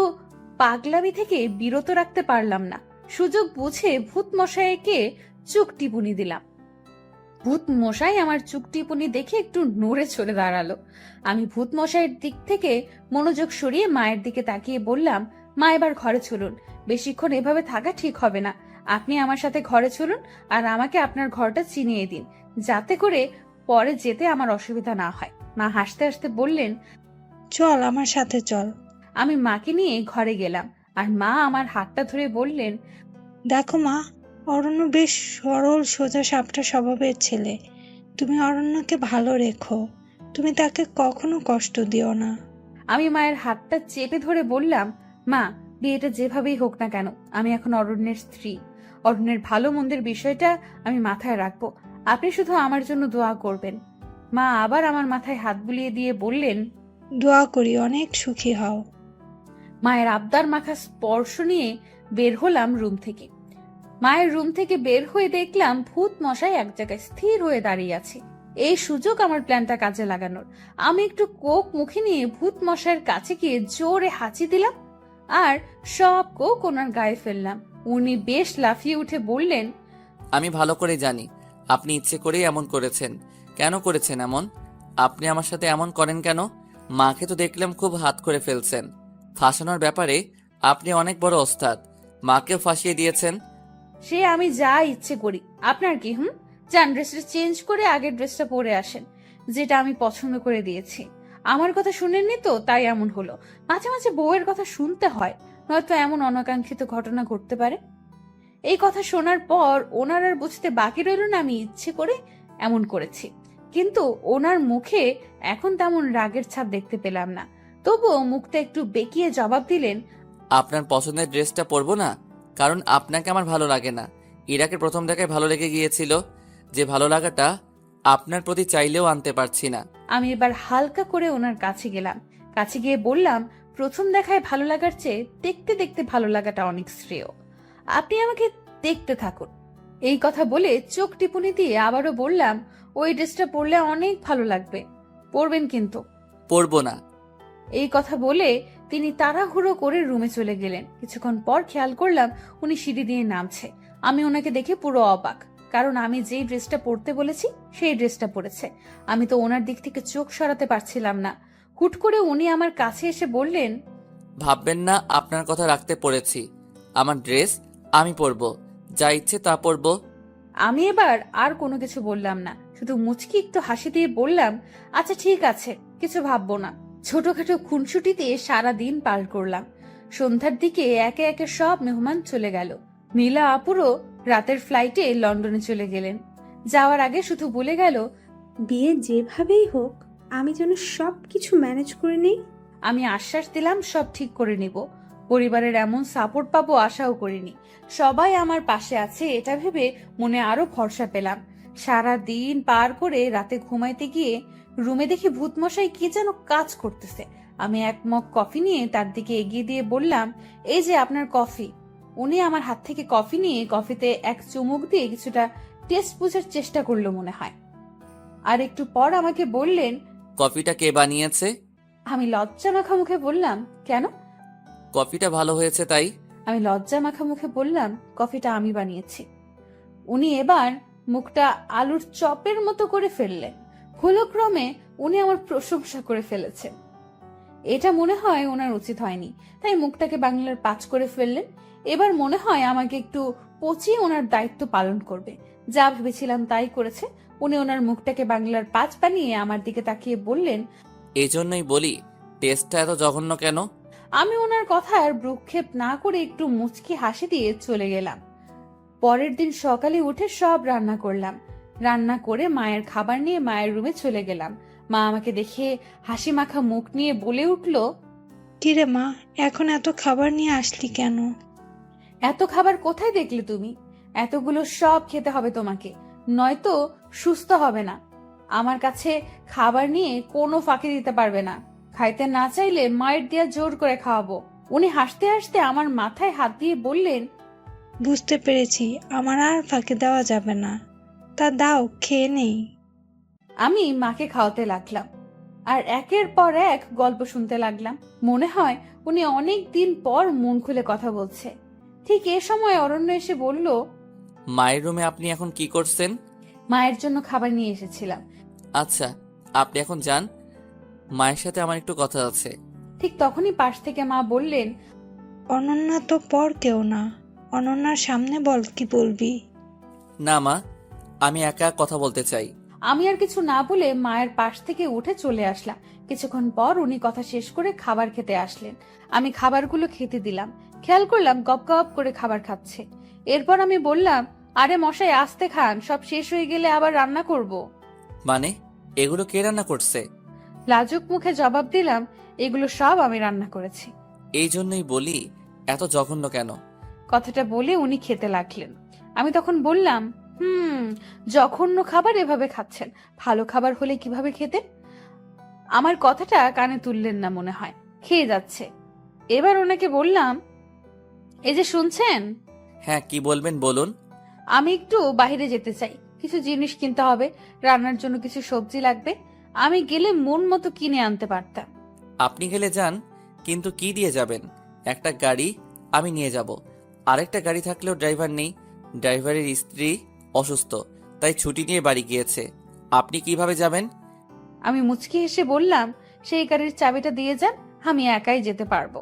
পাগলামি থেকে বিরত রাখতে পারলাম না। সুযোগ বুঝে ভূত মশাইকে চোখ টিপুনি দিলাম। ভূত মশাই আমার চোখ টিপুনি দেখে একটু নড়ে চলে দাঁড়ালো। আমি ভূত মশাইয়ের দিক থেকে মনোযোগ সরিয়ে মায়ের দিকে তাকিয়ে বললাম, মা এবার ঘরে চলুন। বেশিক্ষণ এভাবে থাকা ঠিক হবে না। আপনি আমার সাথে ঘরে চলুন আর আমাকে আপনার ঘরটা চিনিয়ে দিন, যাতে করে পরে যেতে আমার অসুবিধা না হয়। মা হাসতে হাসতে বললেন, চল আমার সাথে চল। আমি মাকে নিয়ে ঘরে গেলাম আর মা আমার হাতটা ধরে বললেন, দেখো মা, অরণ্য বেশ সরল সোজা সাপটা স্বভাবের ছেলে। তুমি অরণ্যকে ভালো রেখো, তুমি তাকে কখনো কষ্ট দিও না। আমি মায়ের হাতটা চেপে ধরে বললাম, মা বিয়েটা যেভাবেই হোক না কেন, আমি এখন অরণ্যের স্ত্রী। অরণ্যের ভালো মন্দের বিষয়টা আমি মাথায় রাখবো। আপনি শুধু আমার জন্য দোয়া করবেন। মা আবার আমার মাথায় হাত বুলিয়ে দিয়ে বললেন, দোয়া করি অনেক সুখী হও। মায়ের আবদার মাখা স্পর্শ নিয়ে বের হলাম রুম থেকে। মায়ের রুম থেকে বের হয়ে দেখলাম ভূত মশাই এক জায়গায় স্থির হয়ে দাঁড়িয়ে আছে। এই সুযোগ আমার প্ল্যানটা কাজে লাগানোর। আমি একটু কোক মুখে নিয়ে ভূত মশাইয়ের কাছে গিয়ে জোরে হাঁচি দিলাম আর সব কোক ওনার গায়ে ফেললাম। উনি বেশ লাফিয়ে উঠে বললেন, আমি ভালো করে জানি আপনি ইচ্ছে করেই এমন করেছেন। কেন করেছেন এমন? আপনি আমার সাথে এমন করেন কেন? মাকে তো দেখলাম খুব হাত করে ফেলছেন। ফাঁসানোর ব্যাপারে আপনি অনেক বড় ওস্তাদ। মাকেও ফাঁসিয়ে দিয়েছেন। সে আমি যা ইচ্ছে করি, আপনার কি? যান, ড্রেসটা চেঞ্জ করে আগের ড্রেসটা পরে আসেন, যেটা আমি পছন্দ করে দিয়েছি। আমার কথা শুনেননি তো, তাই এমন হলো। মাঝে মাঝে বউয়ের কথা শুনতে হয়, নয়তো এমন অনাকাঙ্ক্ষিত ঘটনা ঘটতে পারে। এই কথা শোনার পর ওনার আর বুঝতে বাকি রইল না আমি ইচ্ছে করে এমন করেছি। কিন্তু ওনার মুখে এখন তেমন রাগের ছাপ দেখতে পেলাম না। তবুও মুখটা একটু বেঁকিয়ে জবাব দিলেন, আপনার পছন্দের ড্রেসটা পরবো না, কারণ আপনাকে আমার ভালো লাগে না। ইরাকের প্রথম দেখায় ভালো লেগে গিয়েছিল, যে ভালো লাগাটা আপনার প্রতি চাইলেও আনতে পারছি না। আমি এবার হালকা করে ওনার কাছে গেলাম। কাছে গিয়ে বললাম, প্রথম দেখায় ভালো লাগার চেয়ে দেখতে দেখতে ভালো লাগাটা অনেক শ্রেয়। আপনি আমাকে দেখতে থাকুন। এই কথা বলে চোখ টিপুনি দিয়ে আবারও বললাম, ওই ড্রেসটা পরলে অনেক ভালো লাগবে, পরবেন কিন্তু। পরবো না। এই কথা বলে তিনি তাড়াহুড়ো করে রুমে চলে গেলেন। কিছুক্ষণ পর খেয়াল করলাম উনি সিঁড়ি দিয়ে নামছে। আমি ওনাকে দেখে পুরো অবাক, কারণ আমি যেই ড্রেসটা পরতে বলেছি সেই ড্রেসটা পরেছে। আমি তো ওনার দিক থেকে চোখ সরাতে পারছিলাম না। হুট করে উনি আমার কাছে এসে বললেন, ভাববেন না আপনার কথা রাখতে পড়েছি। আমার ড্রেস আমি পরবো, যা ইচ্ছে তা পরবো। আমি এবার আর কোনো কিছু বললাম না, শুধু মুচকি একটু হাসি দিয়ে বললাম, আচ্ছা ঠিক আছে, কিছু ভাববো না। ছোটখাটো খুনসুটিতে সারা দিন পার করলাম। সন্ধ্যার দিকে একে একে সব মেহমান চলে গেল। নীলা আপুরও রাতের ফ্লাইটে লন্ডনে চলে গেলেন। যাওয়ার আগে শুধু বলে গেল, বিয়ে যেভাবেই হোক আমি যেন সব কিছু ম্যানেজ করে নেই। আমি আশ্বাস দিলাম সব ঠিক করে নিব। পরিবারের এমন সাপোর্ট পাবো আশাও করিনি। সবাই আমার পাশে আছে এটা ভেবে মনে আরো ভরসা পেলাম। সারা দিন পার করে রাতে ঘুমাইতে গিয়ে রুমে দেখি ভূতমশাই কি যেন কাজ করতেছে। আমি এক মগ কফি নিয়ে তার দিকে এগিয়ে দিয়ে বললাম, এই যে আপনার কফি। উনি আমার হাত থেকে কফি নিয়ে কফিতে এক চুমুক দিয়ে কিছুটা টেস্ট বোঝার চেষ্টা করলো মনে হয়। আর একটু পর আমাকে বললেন, কফিটা কে বানিয়েছে? আমি লজ্জা মাখা মুখে বললাম, কেন? কফিটা ভালো হয়েছে তাই। আমি লজ্জা মাখা মুখে বললাম, কফিটা আমি বানিয়েছি। উনি এবার মুখটা আলুর চপের মতো করে ফেললেন। ভুলক্রমে উনি আমার প্রশংসা করে ফেলেছেন। এটা মনে হয় ওনার উচিত হয়নি, তাই মুখটাকে বাংলার 5 করে ফেললেন। এবার মনে হয় আমাকে একটু পচিয়ে ওনার দায়িত্ব পালন করবে। যা ভেবেছিলাম তাই করেছে। উনি ওনার মুখটাকে বাংলার 5 বানিয়ে আমার দিকে তাকিয়ে বললেন, এই জন্যই বলি টেস্টটা এত জঘন্য কেন। আমি ওনার কথার ভ্রুক্ষেপ না করে একটু মুচকি হাসি দিয়ে চলে গেলাম। পরের দিন সকালে উঠে সব রান্না করলাম। রান্না করে মায়ের খাবার নিয়ে মায়ের রুমে চলে গেলাম। মা আমাকে দেখে হাসি মাখা মুখ নিয়ে বলে উঠল, কিরে মা, এখন এত খাবার নিয়ে আসলি কেন? এত খাবার কোথায় দেখলে তুমি? এতগুলো সব খেতে হবে তোমাকে, নয়তো সুস্থ হবে না। আমার কাছে খাবার নিয়ে কোনো ফাঁকি দিতে পারবে না। খাইতে না চাইলে মায়ের দিয়া জোর করে খাওয়াবো। উনি হাসতে হাসতে আমার মাথায় হাত দিয়ে বললেন, বুঝতে পেরেছি, আমার আর ফাঁকি দেওয়া যাবে না। তা দাও, খেয়ে নেই। আমি মাকে খাওয়াতে লাগলাম আর একের পর এক গল্প শুনতে লাগলাম। মনে হয় উনি অনেক দিন পর মন খুলে কথা বলছে। ঠিক এ সময় অরণ্য এসে বলল, মায়ের রুমে আপনি এখন কি করছেন? মায়ের জন্য খাবার নিয়ে এসেছিলাম। আচ্ছা, আপনি এখন যান, মায়ের সাথে আমার একটু কথা আছে। ঠিক তখনই পাশ থেকে মা বললেন, অনন্যা তো পর কেউ না, অনন্যার সামনে বল কি বলবি। না মা, আমি একা কথা বলতে চাই। আমি আর কিছু না বলে মায়ের পাশ থেকে উঠে চলে আসলাম। কিছুক্ষণ পর উনি কথা শেষ করে খাবার খেতে আসলেন। আমি খাবারগুলো খেতে দিলাম। খেয়াল করলাম গপ গপ করে খাবার খাচ্ছে। এরপর আমি বললাম, আরে মশাই আস্তে খান, সব শেষ হয়ে গেলে আবার রান্না করব। মানে এগুলো কে রান্না করছে? লাজুক মুখে জবাব দিলাম, এগুলো সব আমি রান্না করেছি। এই জন্যই বলি এত জঘন্য কেন। কথাটা বলে উনি খেতে লাগলেন। আমি তখন বললাম, জঘন্য খাবার এভাবে খাচ্ছেন, ভালো খাবার হলে কিভাবে খেতেন? আমার কথাটা কানে তুললেন না মনে হয়, খেয়ে যাচ্ছে। এবার ওনাকে বললাম, এই যে শুনছেন, হ্যাঁ, কি বলবেন বলুন। আমি একটু বাইরে যেতে চাই, কিছু জিনিস কিনতে হবে, রান্নার জন্য কিছু সবজি লাগবে। আমি গেলে মন মতো কিনে আনতে পারতাম। আপনি গেলে যান, কিন্তু কি দিয়ে যাবেন? একটা গাড়ি আমি নিয়ে যাব। আরেকটা গাড়ি থাকলেও ড্রাইভার নেই। ড্রাইভারের স্ত্রী অসুস্থ, তাই ছুটি নিয়ে বাড়ি গিয়েছে। আপনি কিভাবে যাবেন? আমি মুচকি হেসে বললাম, সেই গাড়ির চাবিটা দিয়ে যান, আমি একাই যেতে পারবো।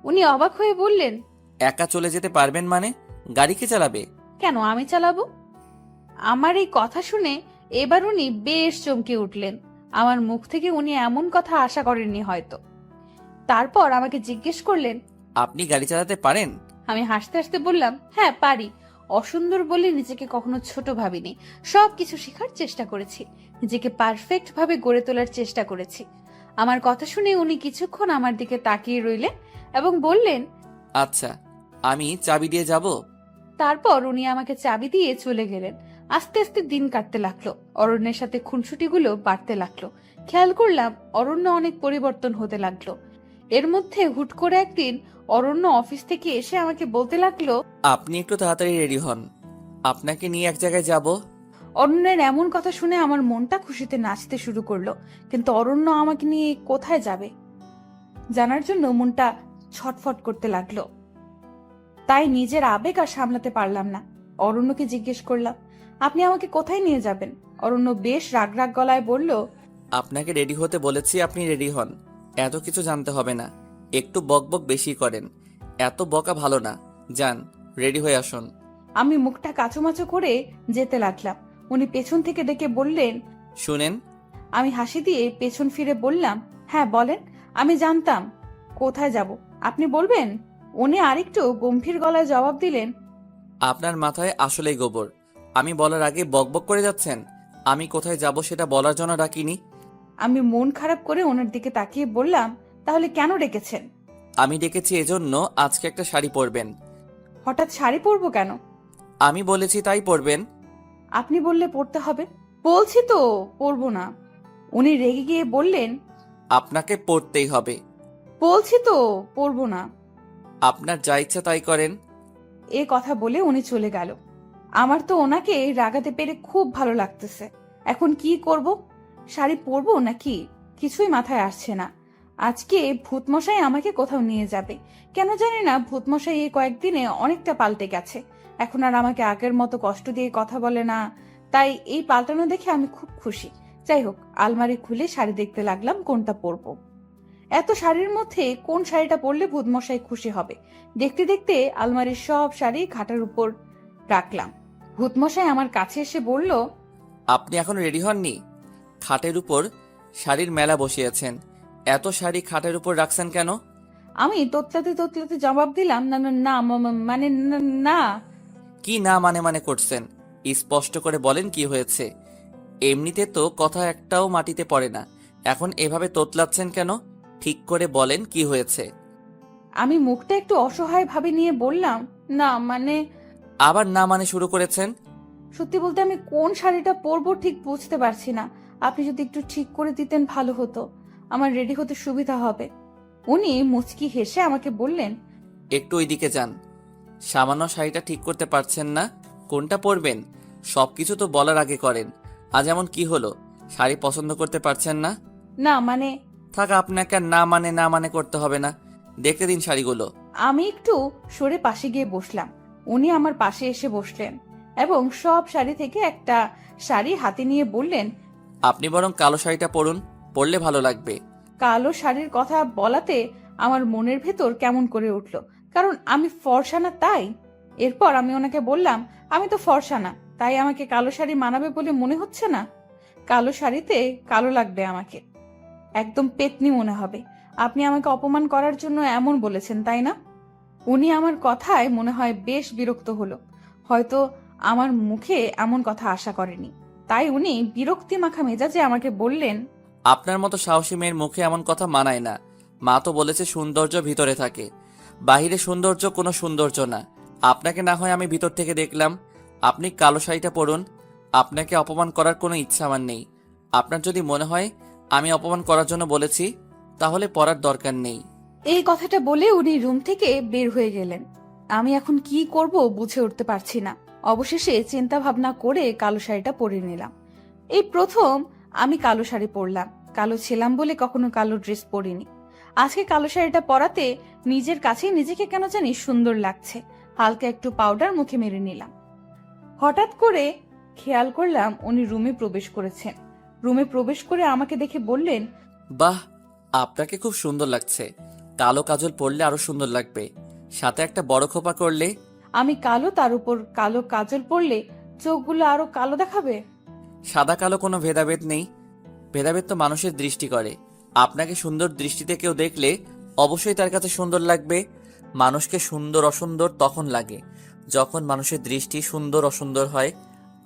উনি অবাক হয়ে বললেন, একা চলে যেতে পারবেন মানে? গাড়ি কে চালাবে? কেন আমি চালাবো? আমার এই কথা শুনে এবার উনি বেশ চমকে উঠলেন। আমার মুখ থেকে উনি এমন কথা আশা করেননি হয়তো। তারপর আমাকে জিজ্ঞেস করলেন, আপনি গাড়ি চালাতে পারেন? আমি হাসতে হাসতে বললাম, হ্যাঁ পারি। অসুন্দর বলে নিজেকে কখনো ছোট ভাবিনি, সবকিছু শেখার চেষ্টা করেছি, নিজেকে পারফেক্ট ভাবে গড়ে তোলার চেষ্টা করেছি। আমার কথা শুনে উনি কিছুক্ষণ আমার দিকে তাকিয়ে রইলেন এবং বললেন, আচ্ছা, আমি চাবি দিয়ে যাব। তারপর উনি আমাকে চাবি দিয়ে চলে গেলেন। আস্তে আস্তে দিন কাটতে লাগলো, অরণ্যের সাথে খুনসুটিগুলো বাড়তে লাগলো। খেয়াল করলাম অরণ্য অনেক পরিবর্তন হতে লাগলো। এর মধ্যে হুট করে একদিন অরণ্য অফিস থেকে এসে আমাকে বলতে লাগলো, আপনি একটু তাড়াতাড়ি রেডি হন, আপনাকে নিয়ে এক জায়গায় যাব। অরণ্যের এমন কথা শুনে আমার মনটা খুশিতে নাচতে শুরু করলো। কিন্তু অরণ্য আমাকে নিয়ে কোথায় যাবে জানার জন্য মনটা ছটফট করতে লাগলো। তাই নিজের আবেগ আর সামলাতে পারলাম না। অরণ্যকে জিজ্ঞেস করলাম, আপনি আমাকে কোথায় নিয়ে যাবেন? অরণ্য বেশ রাগ রাগ গলায় বলল, আপনাকে রেডি হতে বলেছি, আপনি রেডি হন। এত কিছু জানতে হবে না, একটু বকবক বেশি করেন, এত বকা ভালো না। যান, রেডি হয়ে আসুন। আমি মুখটা কাচুমাচু করে যেতে লাগলাম। উনি পেছন থেকে ডেকে বললেন, শুনেন। আমি হাসি দিয়ে পেছন ফিরে বললাম, হ্যাঁ বলেন। আমি জানতাম কোথায় যাব, আপনি বলবেন। উনি আরেকটু গম্ভীর গলায় জবাব দিলেন, আপনার মাথায় আসলেই গোবর। আমি বলার আগে বকবক করে যাচ্ছেন। আমি কোথায় যাব সেটা বলার জন্য ডাকিনি। আমি মন খারাপ করে ওনার দিকে তাকিয়ে বললাম, তাহলে কেন ডেকেছেন? আমি ডেকেছি এজন্য আজকে একটা শাড়ি পরবেন। হঠাৎ শাড়ি পরবো কেন? আমি বলেছি তাই পরবেন। আপনি বললে পরতে হবে। বলছি তো পরবো না। উনি রেগে গিয়ে বললেন, আপনাকে পরতেই হবে। বলছি তো পরবো না। আপনার যা ইচ্ছা তাই করেন। এ কথা বলে উনি চলে গেল। আমার তো ওনাকে রাগাতে পেরে খুব ভালো লাগতেছে। এখন কি করব? শাড়ি পরবো নাকি কিছুই মাথায় আসছে না। আজকে ভূতমশাই আমাকে কোথাও নিয়ে যাবে। কেন জানি না ভূতমশাই এই কয়েকদিনে অনেকটা পাল্টে গেছে। এখন আর আমাকে আগের মতো কষ্ট দিয়ে কথা বলে না। তাই এই পাল্টানো দেখে আমি খুব খুশি। যাই হোক, আলমারি খুলে শাড়ি দেখতে লাগলাম কোনটা পরবো। এত শাড়ির মধ্যে কোন শাড়িটা পরলে ভূতমশাই খুশি হবে। দেখতে দেখতে আলমারির সব শাড়ি খাটের উপর রাখলাম। ভূতমশাই আমার কাছে এসে বলল, আপনি এখন রেডি হননি? খাটের উপর শাড়ির মেলা বসিয়েছেন, এত শাড়ি খাটের উপর রাখছেন কেন? আমি তোতলাতে তোতলাতে জবাব দিলাম, না না না মানে না। কি না মানে মানে করছেন? স্পষ্ট করে বলেন কি হয়েছে। এমনিতে তো কথা একটাও মাটিতে পড়ে না, এখন এভাবে তোতলাচ্ছেন কেন? ঠিক করে বলেন কি হয়েছে। আমি মুখটা একটু অসহায় ভাবে নিয়ে বললাম, না মানে। আবার না মানে শুরু করেছেন। সত্যি বলতে আমি কোন শাড়িটা পরবো ঠিক বুঝতে পারছি না। আপনি যদি একটু ঠিক করে দিতেন ভালো হতো, আমার রেডি হতে সুবিধা হবে। উনি মুচকি হেসে আমাকে বললেন, একটু ওইদিকে যান। সামান্য শাড়িটা ঠিক করতে পারছেন না, কোনটা পরবেন সবকিছু তো বলার আগে করেন। আজ এমন কি হলো, শাড়ি পছন্দ করতে পারছেন না? না মানে। থাক, আপনাকে আর না মানে করতে হবে না, দেখতে দিন শাড়িগুলো। আমি একটু সরে পাশে গিয়ে বসলাম। উনি আমার পাশে এসে বসলেন এবং সব শাড়ি থেকে একটা শাড়ি হাতে নিয়ে বললেন, আপনি বরং কালো শাড়িটা পরুন, পরলে ভালো লাগবে। কালো শাড়ির কথা বলাতে আমার মনের ভেতর কেমন করে উঠল, কারণ আমি ফর্সা না তাই। এরপর আমি ওনাকে বললাম, আমি তো ফর্সা না, তাই আমাকে কালো শাড়ি মানাবে বলে মনে হচ্ছে না। কালো শাড়িতে কালো লাগবে আমাকে, একদম পেতনি মনে হবে। আপনি আমাকে অপমান করার জন্য এমন বলেছেন তাই না? উনি আমার কথায় মনে হয় বেশ বিরক্ত হলো। হয়তো আমার মুখে এমন কথা আশা করেনি, তাই উনি বিরক্তি মাখা মেজাজে আমাকে বললেন, আপনার মতো সাহসী মেয়ের মুখে এমন কথা মানায় না। মা তো বলেছে সৌন্দর্য ভিতরে থাকে, বাহিরে সৌন্দর্য কোনো সৌন্দর্য না। আপনাকে না হয় আমি ভিতর থেকে দেখলাম। আপনি কালো শাড়িটা পরুন, আপনাকে অপমান করার কোনো ইচ্ছা আমার নেই। আপনার যদি মনে হয় আমি অপমান করার জন্য বলেছি, তাহলে পরার দরকার নেই। এই কথাটা বলে উনি রুম থেকে বের হয়ে গেলেন। আমি এখন কি করব বুঝে উঠতে পারছি না। অবশেষে চিন্তা ভাবনা করে কালো শাড়িটা পরে নিলাম। এই প্রথম আমি কালো শাড়ি পরলাম। কালো ছিলাম বলে কখনো কালো ড্রেস পরিনি। আজকে কালো শাড়িটা পরাতে নিজের কাছে নিজেকে কেন জানি সুন্দর লাগছে। হালকা একটু পাউডার মুখে মেরে নিলাম। হঠাৎ করে খেয়াল করলাম উনি রুমে প্রবেশ করেছেন। রুমে প্রবেশ করে আমাকে দেখে বললেন, বাহ, আপনাকে খুব সুন্দর লাগছে। কালো কাজল পরলে আরো সুন্দর লাগবে, সাথে একটা বড় খোপা করলে। আমি কালো, তার উপর কালো কাজল পরলে চোখগুলো আরো কালো দেখাবে। সাদা কালো কোনো ভেদাভেদ নেই, ভেদাভেদ তো মানুষের দৃষ্টি করে। আপনাকে সুন্দর দৃষ্টিতে কেউ দেখলে অবশ্যই তার কাছে সুন্দর লাগবে। মানুষকে সুন্দর অসুন্দর তখন লাগে যখন মানুষের দৃষ্টি সুন্দর অসুন্দর হয়।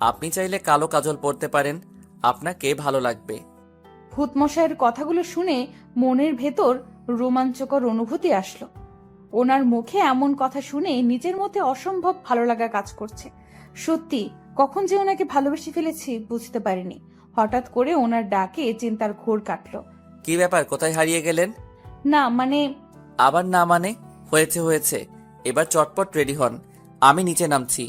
আপনি চাইলে কালো কাজল পরতে পারেন, আপনাকে ভালো লাগবে। ভূতমশাইয়ের কথাগুলো শুনে মনের ভেতর রোমাঞ্চকর অনুভূতি আসলো। ওনার মুখে এমন কথা শুনে নিজের মধ্যে অসম্ভব ভালো লাগা কাজ করছে। সত্যি কখন যে ওনাকে ভালোবেসে ফেলেছি বুঝতে পারিনি। হঠাৎ করে ওনার ডাকে চিন্তার ঘোর কাটলো। কি ব্যাপার, কোথায় হারিয়ে গেলেন? না মানে, আবার না মানে? হয়েছে হয়েছে, এবার চটপট রেডি হন, আমি নিচে নামছি।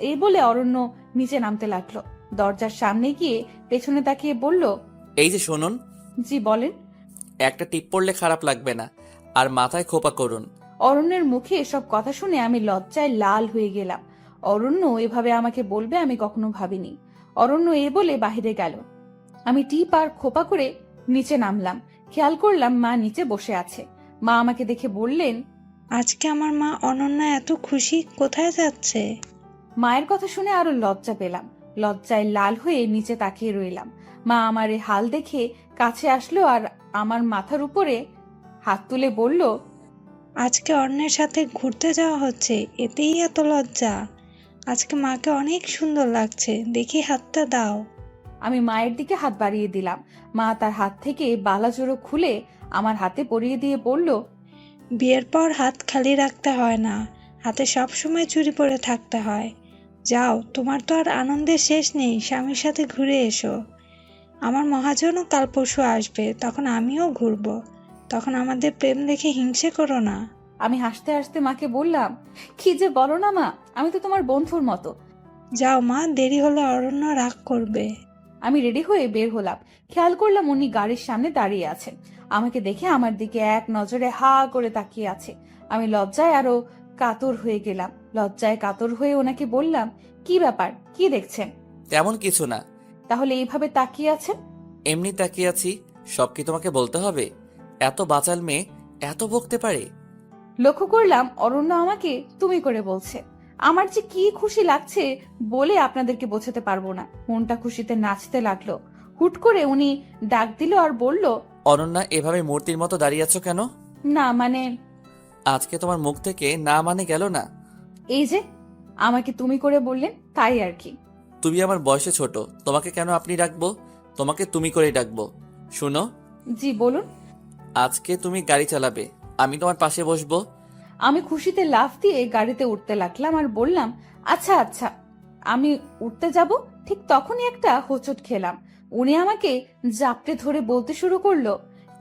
এই বলে অরণ্য নিচে নামতে লাগলো। দরজার সামনে গিয়ে পেছনে তাকিয়ে বলল, এই যে শুনুন, জি বলেন। একটা টিপ পড়লে খারাপ লাগবে না, আর মাথায় খোপা করুন। অরণ্যের মুখে এসব কথা শুনে আমি লজ্জায় লাল হয়ে গেলাম। অরণ্য এভাবে আমাকে বলবে আমি কখনো ভাবিনি। অরণ্য এ বলে বাহিরে গেল। আমি টিপ আর খোপা করে নিচে নামলাম। খেয়াল করলাম মা নিচে বসে আছে। মা আমাকে দেখে বললেন, আজকে আমার মা অনন্যা এত খুশি, কোথায় যাচ্ছে? মায়ের কথা শুনে আরো লজ্জা পেলাম। লজ্জায় লাল হয়ে নিচে তাকিয়ে রইলাম। মা আমার এই হাল দেখে কাছে আসলো আর আমার মাথার উপরে হাত তুলে বলল, আজকে অন্যের সাথে ঘুরতে যাওয়া হচ্ছে, এতেই এত লজ্জা? আজকে মাকে অনেক সুন্দর লাগছে, দেখি হাতটা দাও। আমি মায়ের দিকে হাত বাড়িয়ে দিলাম। মা তার হাত থেকে বালাজোড়ো খুলে আমার হাতে পরিয়ে দিয়ে বলল, বিয়ের পর হাত খালি রাখতে হয় না, হাতে সব সময় চুড়ি পরে থাকতে হয়। যাও, তোমার তো আর আনন্দের শেষ নেই, স্বামীর সাথে ঘুরে এসো। আমার মহাজনও কাল পরশু আসবে, তখন আমিও ঘুরবো। তখন আমাদের প্রেম দেখে হিংসে করো না। আমি হাসতে হাসতে মাকে বললাম, কি যে বলো না মা, আমি তো তোমার বন্ধুর মতো। যাও মা, দেরি হলে অরণ্য রাগ করবে। আমি রেডি হয়ে বের হলাম। খেয়াল করলাম উনি গাড়ির সামনে দাঁড়িয়ে আছেন। আমাকে দেখে আমার দিকে এক নজরে হা করে তাকিয়ে আছে। আমি লজ্জায় আরো কাতর হয়ে গেলাম। লজ্জায় কাতর হয়ে ওনাকে বললাম, কি ব্যাপার, কি দেখছেন? তেমন কিছু না, তাহলে এইভাবে তাকিয়ে আছেন? এমনি তাকিয়ে আছি। সব কি তোমাকে বলতে হবে? এত বাচাল মেয়ে এত বকতে পারে? লক্ষ্য করলাম অরণ্য আমাকে তুমি করে বলছে। আমার যে কি খুশি লাগছে বলে আপনাদেরকে বোঝাতে পারবো না। মনটা খুশিতে নাচতে লাগলো। হুট করে উনি ডাক দিল আর বলল, অনন্যা, এভাবে মূর্তির মতো দাঁড়িয়ে আছো কেন? না মানে, আজকে তোমার মুখ থেকে না মানে গেল না। এই যে আমাকে তুমি করে বললেন তাই আর কি। তুমি আমার বয়সে ছোট, তোমাকে কেন আপনি ডাকবো? তোমাকে তুমি করেই ডাকবো। শুনো, জি বলুন। আজকে তুমি গাড়ি চালাবে, আমি তোমার পাশে বসবো। আমি খুশিতে লাফ দিয়ে গাড়িতে উঠতে লাগলাম আর বললাম, আচ্ছা আচ্ছা। আমি উঠতে যাব, ঠিক তখনই একটা হোঁচট খেলাম। উনি আমাকে জাপটে ধরে বলতে শুরু করলো,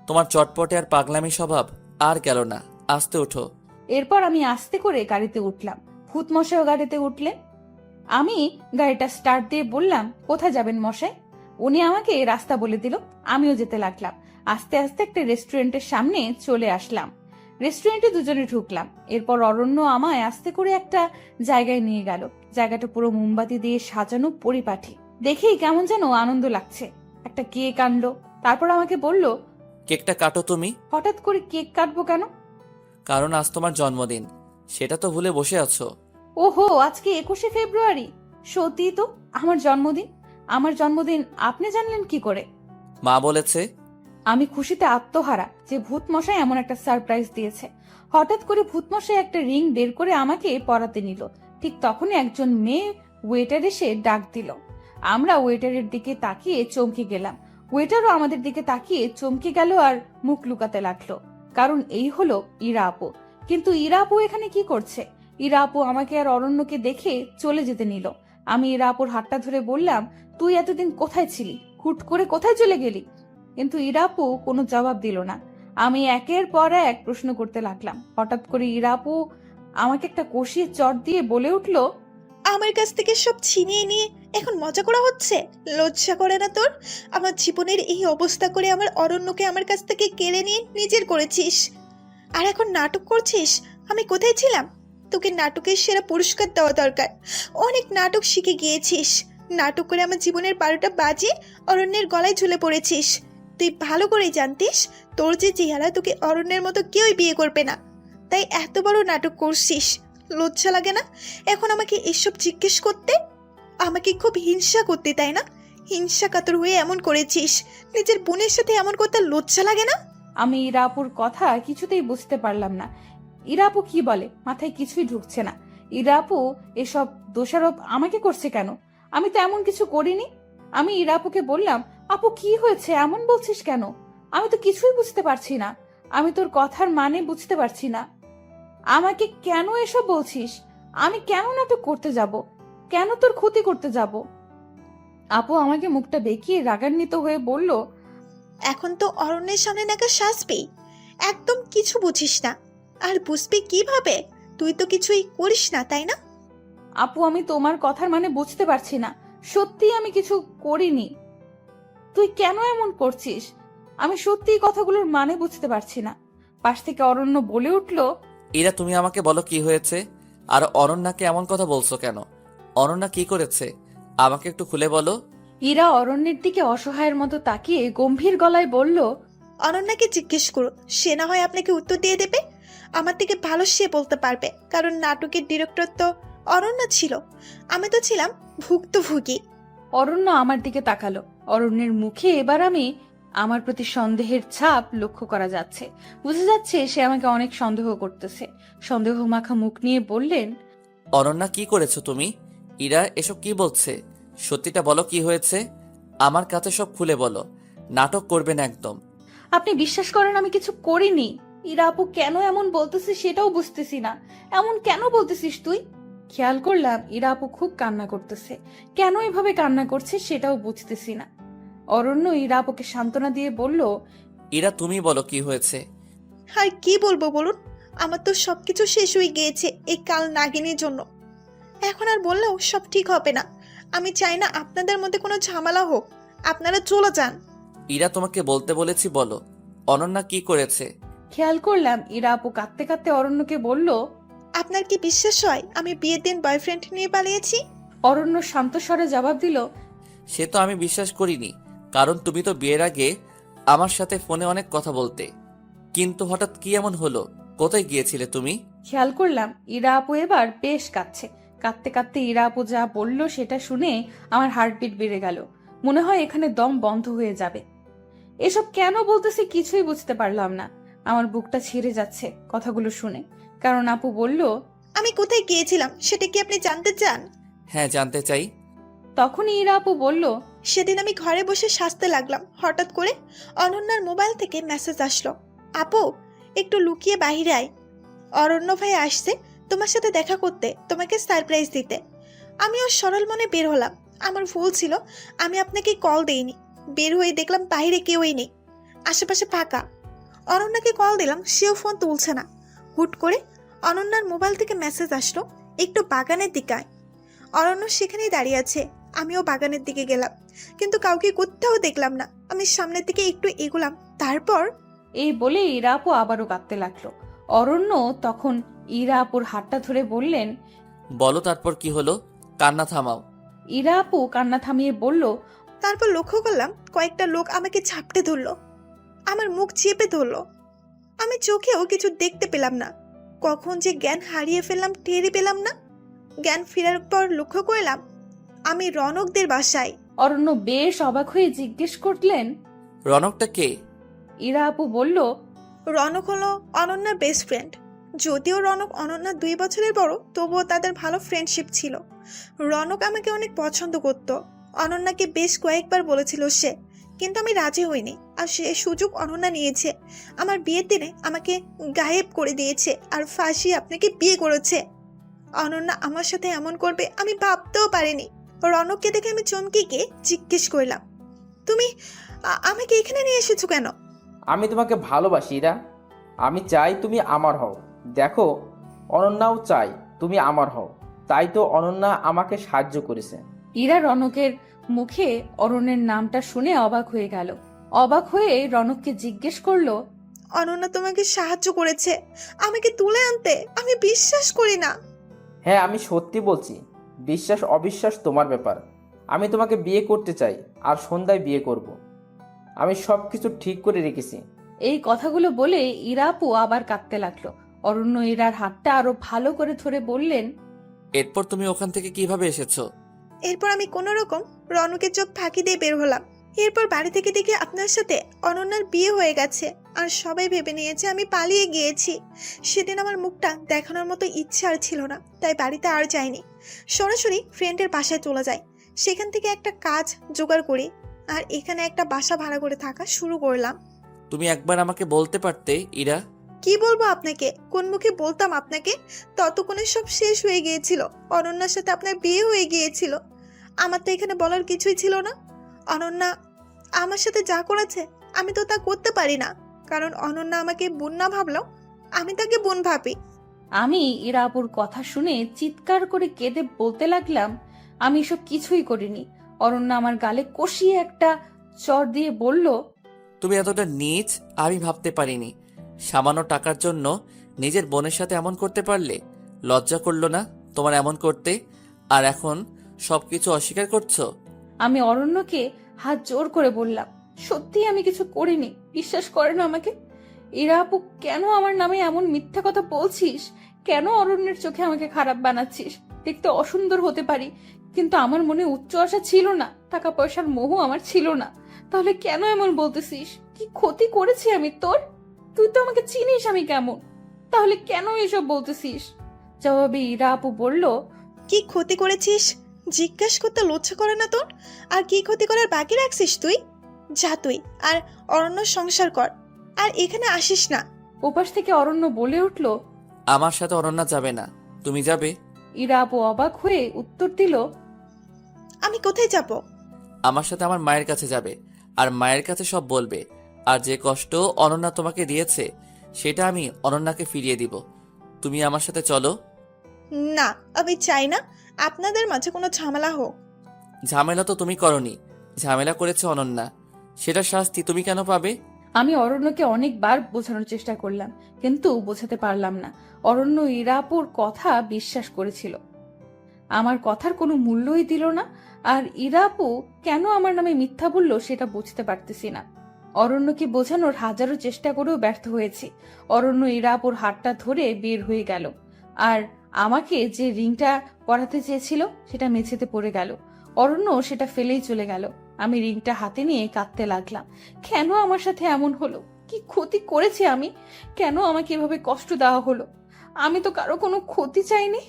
তোমার চটপটে আর পাগলামি স্বভাব আর গেল না, আস্তে ওঠো। এরপর আমি আস্তে করে গাড়িতে উঠলাম। ভূত মশাইও গাড়িতে উঠলেন। আমি গাড়িটা স্টার্ট দিয়ে বললাম, কোথায় যাবেন মশাই? উনি আমাকে রাস্তা বলে দিল। আমিও যেতে লাগলাম। আস্তে আস্তে একটা রেস্টুরেন্টের সামনে চলে আসলাম। রেস্টুরেন্টে দুজনে ঢুকলাম। এরপর অরণ্য আমায় আস্তে করে একটা জায়গায় নিয়ে গেল। জায়গাটা পুরো মোমবাতি দিয়ে সাজানো পরিপাটি। দেখেই কেমন যেন আনন্দ লাগছে। একটা কেক আনলো। তারপর আমাকে বলল, কেকটা কাটো তুমি। হঠাৎ করে কেক কাটবো কেন? কারণ আজ তোমার জন্মদিন, সেটা তো ভুলে বসে আছো। ওহো, আজকে 21শে ফেব্রুয়ারি। সত্যি তো আমার জন্মদিন। আমার জন্মদিন আপনি জানলেন কি করে? মা বলেছে। আমি খুশিতে আত্মহারা যে ভূত মশাই এমন একটা সারপ্রাইজ দিয়েছে। হঠাৎ করে ভূত মশাই একটা রিং বের করে আমাকে পরাতে নিল। ঠিক তখনই একজন মেয়ে ওয়েটার এসে ডাক দিল। আমরা ওয়েটারের দিকে তাকিয়ে চমকে গেলাম। ওয়েটারও আমাদের দিকে তাকিয়ে চমকে গেল আর মুখ লুকাতে লাগলো। কারণ এই হলো ইরা আপু। কিন্তু ইরা আপু এখানে কি করছে? ইরা আপু আমাকে আর অরণ্যকে দেখে চলে যেতে নিল। আমি ইরা আপুর হাতটা ধরে বললাম, তুই এতদিন কোথায় ছিলি? হুট করে কোথায় চলে গেলি? কিন্তু ইরা আপু কোনো জবাব দিল না। আমি একের পর এক প্রশ্ন করতে লাগলাম। হঠাৎ করে ইরা আপু আমাকে একটা কষিয়ে চট দিয়ে বলে উঠলো, আমার কাছ থেকে সব ছিনিয়ে নিয়ে এখন মজা করা হচ্ছে? লজ্জা করে না তোর? আমার জীবনের এই অবস্থা করে আমার অরণ্যকে আমার কাছ থেকে কেড়ে নিয়ে নিজের করেছিস, আর এখন নাটক করছিস। আমি কোথায় ছিলাম? তোকে নাটকের সেরা পুরস্কার দেওয়া দরকার। অনেক নাটক শিখে গিয়েছিস, নাটক করে আমার জীবনের 12টা বাজে অরণ্যের গলায় ঝুলে পড়েছিস। তুই ভালো করেই জানতিস তোর যে চেহারা, তোকে অরণ্যের মতো কেউই বিয়ে করবে না, তাই এত বড় নাটক করছিস। লজ্জা লাগে না এখন আমাকে এসব জিজ্ঞেস করতে? আমাকে খুব হিংসা করতে, তাই না? হিংসা কাতর হয়ে এমন করেছিস, নিজের বোনের সাথে এমন করতে লজ্জা লাগে না? আমি ইরা আপুর কথা কিছুতেই বুঝতে পারলাম না। ইরা আপু কি বলে মাথায় কিছুই ঢুকছে না। ইরা আপু এসব দোষারোপ আমাকে করছে কেন? আমি তো এমন কিছু করিনি। আমি ইরা আপুকে বললাম, আপু কি হয়েছে, এমন বলছিস কেন? আমি তো কিছুই বুঝতে পারছি না। আমি তোর কথার মানে বুঝতে পারছি না। আমাকে কেন এসব বলছিস? আমি কেন নাটক করতে যাব? কেন তোর ক্ষতি করতে যাব? আপু আমাকে মুখটা বেঁকিয়ে রাগান্বিত হয়ে বলল, এখন তো অরণ্যের সামনে নাকা সাজবি, একদম কিছু বুঝিস না। আর বুঝবি কিভাবে? তুই তো কিছুই করিস না, তাই না? আপু আমি তোমার কথার মানে বুঝতে পারছি না। সত্যি আমি কিছু করিনি। তুই কেন এমন করছিস? আমি সত্যি কথাগুলোর মানে বুঝতে পারছি না। পাশ থেকে অরণ্য বলে উঠল, ইরা, তুমি আমাকে বলো কি হয়েছে? আর অনন্যাকে এমন কথা বলছো কেন? অনন্যা কি করেছে আমাকে একটু খুলে বলো। ইরা অরণ্যের দিকে অসহায়ের মতো তাকিয়ে গম্ভীর গলায় বলল, অনন্যাকে জিজ্ঞেস করুন, সে না হয় আপনাকে উত্তর দিয়ে দেবে। আমার থেকে ভালো সে বলতে পারবে, কারণ নাটকের ডিরেক্টর তো অনন্যা ছিল, আমি তো ছিলাম ভুক্তভোগী। অরণ্য আমার দিকে তাকালো। অরণ্যের মুখে এবার আমার প্রতি সন্দেহের ছাপ লক্ষ্য করা যাচ্ছে। বুঝা যাচ্ছে সে আমাকে অনেক সন্দেহ করতেছে। সন্দেহ মাখা মুখ নিয়ে বললেন, অনন্যা কি করেছো তুমি? ইরা এসব কি বলছে? সত্যিটা বলো, কি হয়েছে? আমার কাছে সব খুলে বলো, নাটক করবে না একদম। আপনি বিশ্বাস করেন আমি কিছু করিনি। ইরা আপু কেন এমন বলতেছে সেটাও বুঝতেছি না। এমন কেন বলতেছিস তুই? খেয়াল করলাম ইরা আপু খুব কান্না করতেছে। কেন এভাবে কান্না করছে সেটাও বুঝতেছি না। অরণ্য ইরা আপুকে সান্ত্বনা দিয়ে বলল, ইরা, তুমি বলো কি হয়েছে? আর কি বলবো বলুন, আমার তো সবকিছু শেষ হয়ে গিয়েছে এই কাল নাগিনীর জন্য। এখন আর বললেও সব ঠিক হবে না। আমি চাই না আপনাদের মধ্যে কোনো ঝামেলা হোক, আপনারা চলে যান। ইরা, তোমাকে বলতে বলেছি, বলো অনন্যা কি করেছে? খেয়াল করলাম ইরা আপু কাঁদতে কাঁদতে অরণ্যকে বলল, আপনার কি বিশ্বাস হয় আমি বিয়ের দিন বয়ফ্রেন্ড নিয়ে পালিয়েছি? অরণ্য শান্ত স্বরে জবাব দিল, সে তো আমি বিশ্বাস করিনি, কারণ তুমি তো বিয়ের আগে আমার সাথে ফোনে অনেক কথা বলতে। কিন্তু হঠাৎ কি এমন হলো? কোথায় গিয়েছিলে তুমি? খেয়াল করলাম ইরা আপু এবার বেশ কাঁদছে। কাঁদতে কাঁদতে ইরা আপু যা বলল সেটা শুনে আমার হার্টবিট বেড়ে গেল। মনে হয় এখানে দম বন্ধ হয়ে যাবে। এসব কেন বলতেছে কিছুই বুঝতে পারলাম না। আমার বুকটা ছিঁড়ে যাচ্ছে কথাগুলো শুনে। কারণ আপু বলল, আমি কোথায় গিয়েছিলাম সেটা কি আপনি জানতে চান? হ্যাঁ, জানতে চাই। তখনই ইরা আপু বলল, সেদিন আমি ঘরে বসে সাজতে লাগলাম, হঠাৎ করে অনন্যার মোবাইল থেকে মেসেজ আসলো, আপু একটু লুকিয়ে বাইরে আয়, অরণ্য ভাই আসছে তোমার সাথে দেখা করতে, তোমাকে সারপ্রাইজ দিতে। আমি ওর সরল মনে বের হলাম। আমার ভুল ছিল, আমি আপনাকে কল দেইনি। বের হয়ে দেখলাম বাইরে কেউই নেই, আশেপাশে ফাঁকা। অনন্যাকে কল দিলাম, সেও ফোন তুলছে না। হুট করে অনন্যার মোবাইল থেকে মেসেজ আসলো, একটু বাগানের দিকে আয়। অরণ্য সেখানেই দাঁড়িয়ে আছে। আমিও বাগানের দিকে গেলাম, কিন্তু কাউকে কোথাও দেখলাম না। আমি সামনের দিকে একটু এগোলাম, তারপর এই বলে ইরা আপু আবারও কাঁদতে লাগলো। অরণ্য তখন ইরা আপুর হাতটা ধরে বললেন, বলো তারপর কি হলো? কান্না থামাও। ইরা আপু কান্না থামিয়ে বলল, তারপর লক্ষ্য করলাম কয়েকটা লোক আমাকে ঝাপটে ধরলো, আমার মুখ চেপে ধরলো। আমি চোখেও কিছু দেখতে পেলাম না। কখন যে জ্ঞান হারিয়ে ফেললাম টেরই পেলাম না। জ্ঞান ফেরার পর লক্ষ্য করলাম আমি রনকদের বাসায়। অরণ্য বেশ অবাক হয়ে জিজ্ঞেস করলেন, রনকটা কে? ইরা আপু বলল, রনক হলো অনন্যার বেস্ট ফ্রেন্ড। যদিও রনক অনন্যা 2 বছরের বড়, তবুও তাদের ভালো ফ্রেন্ডশিপ ছিল। রনক আমাকে অনেক পছন্দ করত, অনন্যাকে বেশ কয়েকবার বলেছিল সে, কিন্তু আমি রাজি হইনি। আর সে সুযোগ অনন্যা নিয়েছে, আমার বিয়ের দিনে আমাকে গায়েব করে দিয়েছে আর ফাঁসি আপনাকে বিয়ে করেছে। অনন্যা আমার সাথে এমন করবে আমি ভাবতেও পারিনি। রনককে দেখে আমি চমকে গিয়ে জিজ্ঞেস করলাম, তুমি আমাকে এখানে নিয়ে এসেছো কেন? আমি তোমাকে ভালোবাসি ইরা, আমি চাই তুমি আমার হও। দেখো, অনন্যাও চাই তুমি আমার হও, তাই তো অনন্যা আমাকে সাহায্য করেছে। ইরা রনকের মুখে অরণ্যের নামটা শুনে অবাক হয়ে গেল। অবাক হয়ে রনককে জিজ্ঞেস করলো, অনন্যা তোমাকে সাহায্য করেছে আমাকে তুলে আনতে। আমি বিশ্বাস করি না। হ্যাঁ, আমি সত্যি বলছি। বিশ্বাস অবিশ্বাস তোমার ব্যাপার। আমি তোমাকে বিয়ে করতে চাই, আর সন্ধ্যায় বিয়ে করব। আমি সব কিছু ঠিক করে রেখেছি। এই কথাগুলো বলে ইরা আপু আবার কাঁদতে লাগলো। অরণ্য ইরার হাতটা আরো ভালো করে ধরে বললেন, এরপর তুমি ওখান থেকে কিভাবে এসেছো? এরপর আমি কোনো রকম রনকের চোখ ফাঁকি দিয়ে বের হলাম। এরপর বাড়ি থেকে দেখি আপনার সাথে অনন্যার বিয়ে হয়ে গেছে, আর সবাই ভেবে নিয়েছে আমি পালিয়ে গিয়েছি। সেদিন আমার মুখটা দেখানোর মতো ইচ্ছে আর ছিল না, তাই বাড়িতে আর যাইনি। সরাসরি ফ্রেন্ডের বাসায় চলে যাই। সেখান থেকে একটা কাজ জোগাড় করি, আর এখানে একটা বাসা ভাড়া করে থাকা শুরু করলাম। তুমি একবার আমাকে বলতে পারতে ইরা। কি বলবো আপনাকে, কোন মুখে বলতাম আপনাকে? ততক্ষণে সব শেষ হয়ে গিয়েছিল। অনন্যার সাথে আপনার বিয়ে হয়ে গিয়েছিল। আমার তো এখানে বলার কিছুই ছিল না। অনন্যা আমার সাথে যা করেছে আমি তো তা করতে পারি না, কারণ অনন্যা আমাকে বোন না ভাবলেও আমি তাকে বোন ভাবি। আমি ইরা আপুর কথা শুনে চিৎকার করে কেঁদে বলতে লাগলাম, আমি এসব কিছুই করিনি। অরণ্য আমার গালে কষিয়ে একটা চর দিয়ে বলল, তুমি এতটা নীচ আমি ভাবতে পারিনি। সামান্য টাকার জন্য নিজের বোনের সাথে এমন করতে পারলে? লজ্জা করলো না তোমার এমন করতে? আর এখন সবকিছু অস্বীকার করছো? আমি অরণ্যকে হাত জোর করে বললাম, সত্যি আমি কিছু করিনি, বিশ্বাস করে না আমাকে। ইরা আপু, কেন আমার নামে এমন মিথ্যা কথা বলছিস? কেন অরণ্যের চোখে আমাকে খারাপ বানাচ্ছিস? দেখতে অসুন্দর হতে পারি, কিন্তু আমার মনে উচ্চ আশা ছিল না, টাকা পয়সার মোহ আমার ছিল না। তাহলে কেন এমন বলতেছিস? কি ক্ষতি করেছি আমি তোর? তুই তো আমাকে চিনিস আমি কেমন, তাহলে কেন এসব বলতেছিস? জবাবে ইরা আপু বলল, কি ক্ষতি করেছিস জিজ্ঞেস করতে লজ্জা করে না তোর? আর কি ক্ষতি করার বাকি রাখছিস তুই? যা তুই আর অরণ্য সংসার কর, আর এখানে আসিস না। ওপাশ থেকে অরণ্য বলে উঠল, আমার সাথে অনন্যা যাবে না, তুমি যাবে? ইরা আপু অবাক হয়ে উত্তর দিল, আমি কোথায় যাব? আমার সাথে আমার মায়ের কাছে যাবে, আর মায়ের কাছে সব বলবে। আর যে কষ্ট অনন্যা তোমাকে দিয়েছে সেটা আমি অনন্যাকে ফিরিয়ে দিব। তুমি আমার সাথে চলো। না, আমি চাই না আপনাদের মাঝে কোনো ঝামেলা হোক। ঝামেলা তো তুমি করনি, ঝামেলা করেছে অনন্যা। সেটা শাস্তি তুমি কেন পাবে? আমি অরণ্যকে অনেকবার বোঝানোর চেষ্টা করলাম, কিন্তু বোঝাতে পারলাম না। অরণ্য ইরাপুর কথা বিশ্বাস করেছিল, আমার কথার কোনো মূল্যই দিল না। আর ইরাপু কেন আমার নামে মিথ্যা বলল সেটা বুঝতে পারতেছি না। অরণ্যকে বোঝানোর হাজারো চেষ্টা করেও ব্যর্থ হয়েছি। অরণ্য ইরাপুর হাতটা ধরে বের হয়ে গেল, আর আমাকে যে রিংটা পরাতে চেয়েছিল সেটা মেঝেতে পড়ে গেল। অরণ্য সেটা ফেলেই চলে গেল। আমি রিংটা হাতে নিয়ে কাঁদতে লাগলাম। কেন আমার সাথে এমন হলো? কি ক্ষতি করেছি আমি? কেন আমাকে এভাবে কষ্ট দেওয়া হলো? আমি তো কারো কোনো ক্ষতি চাইনি।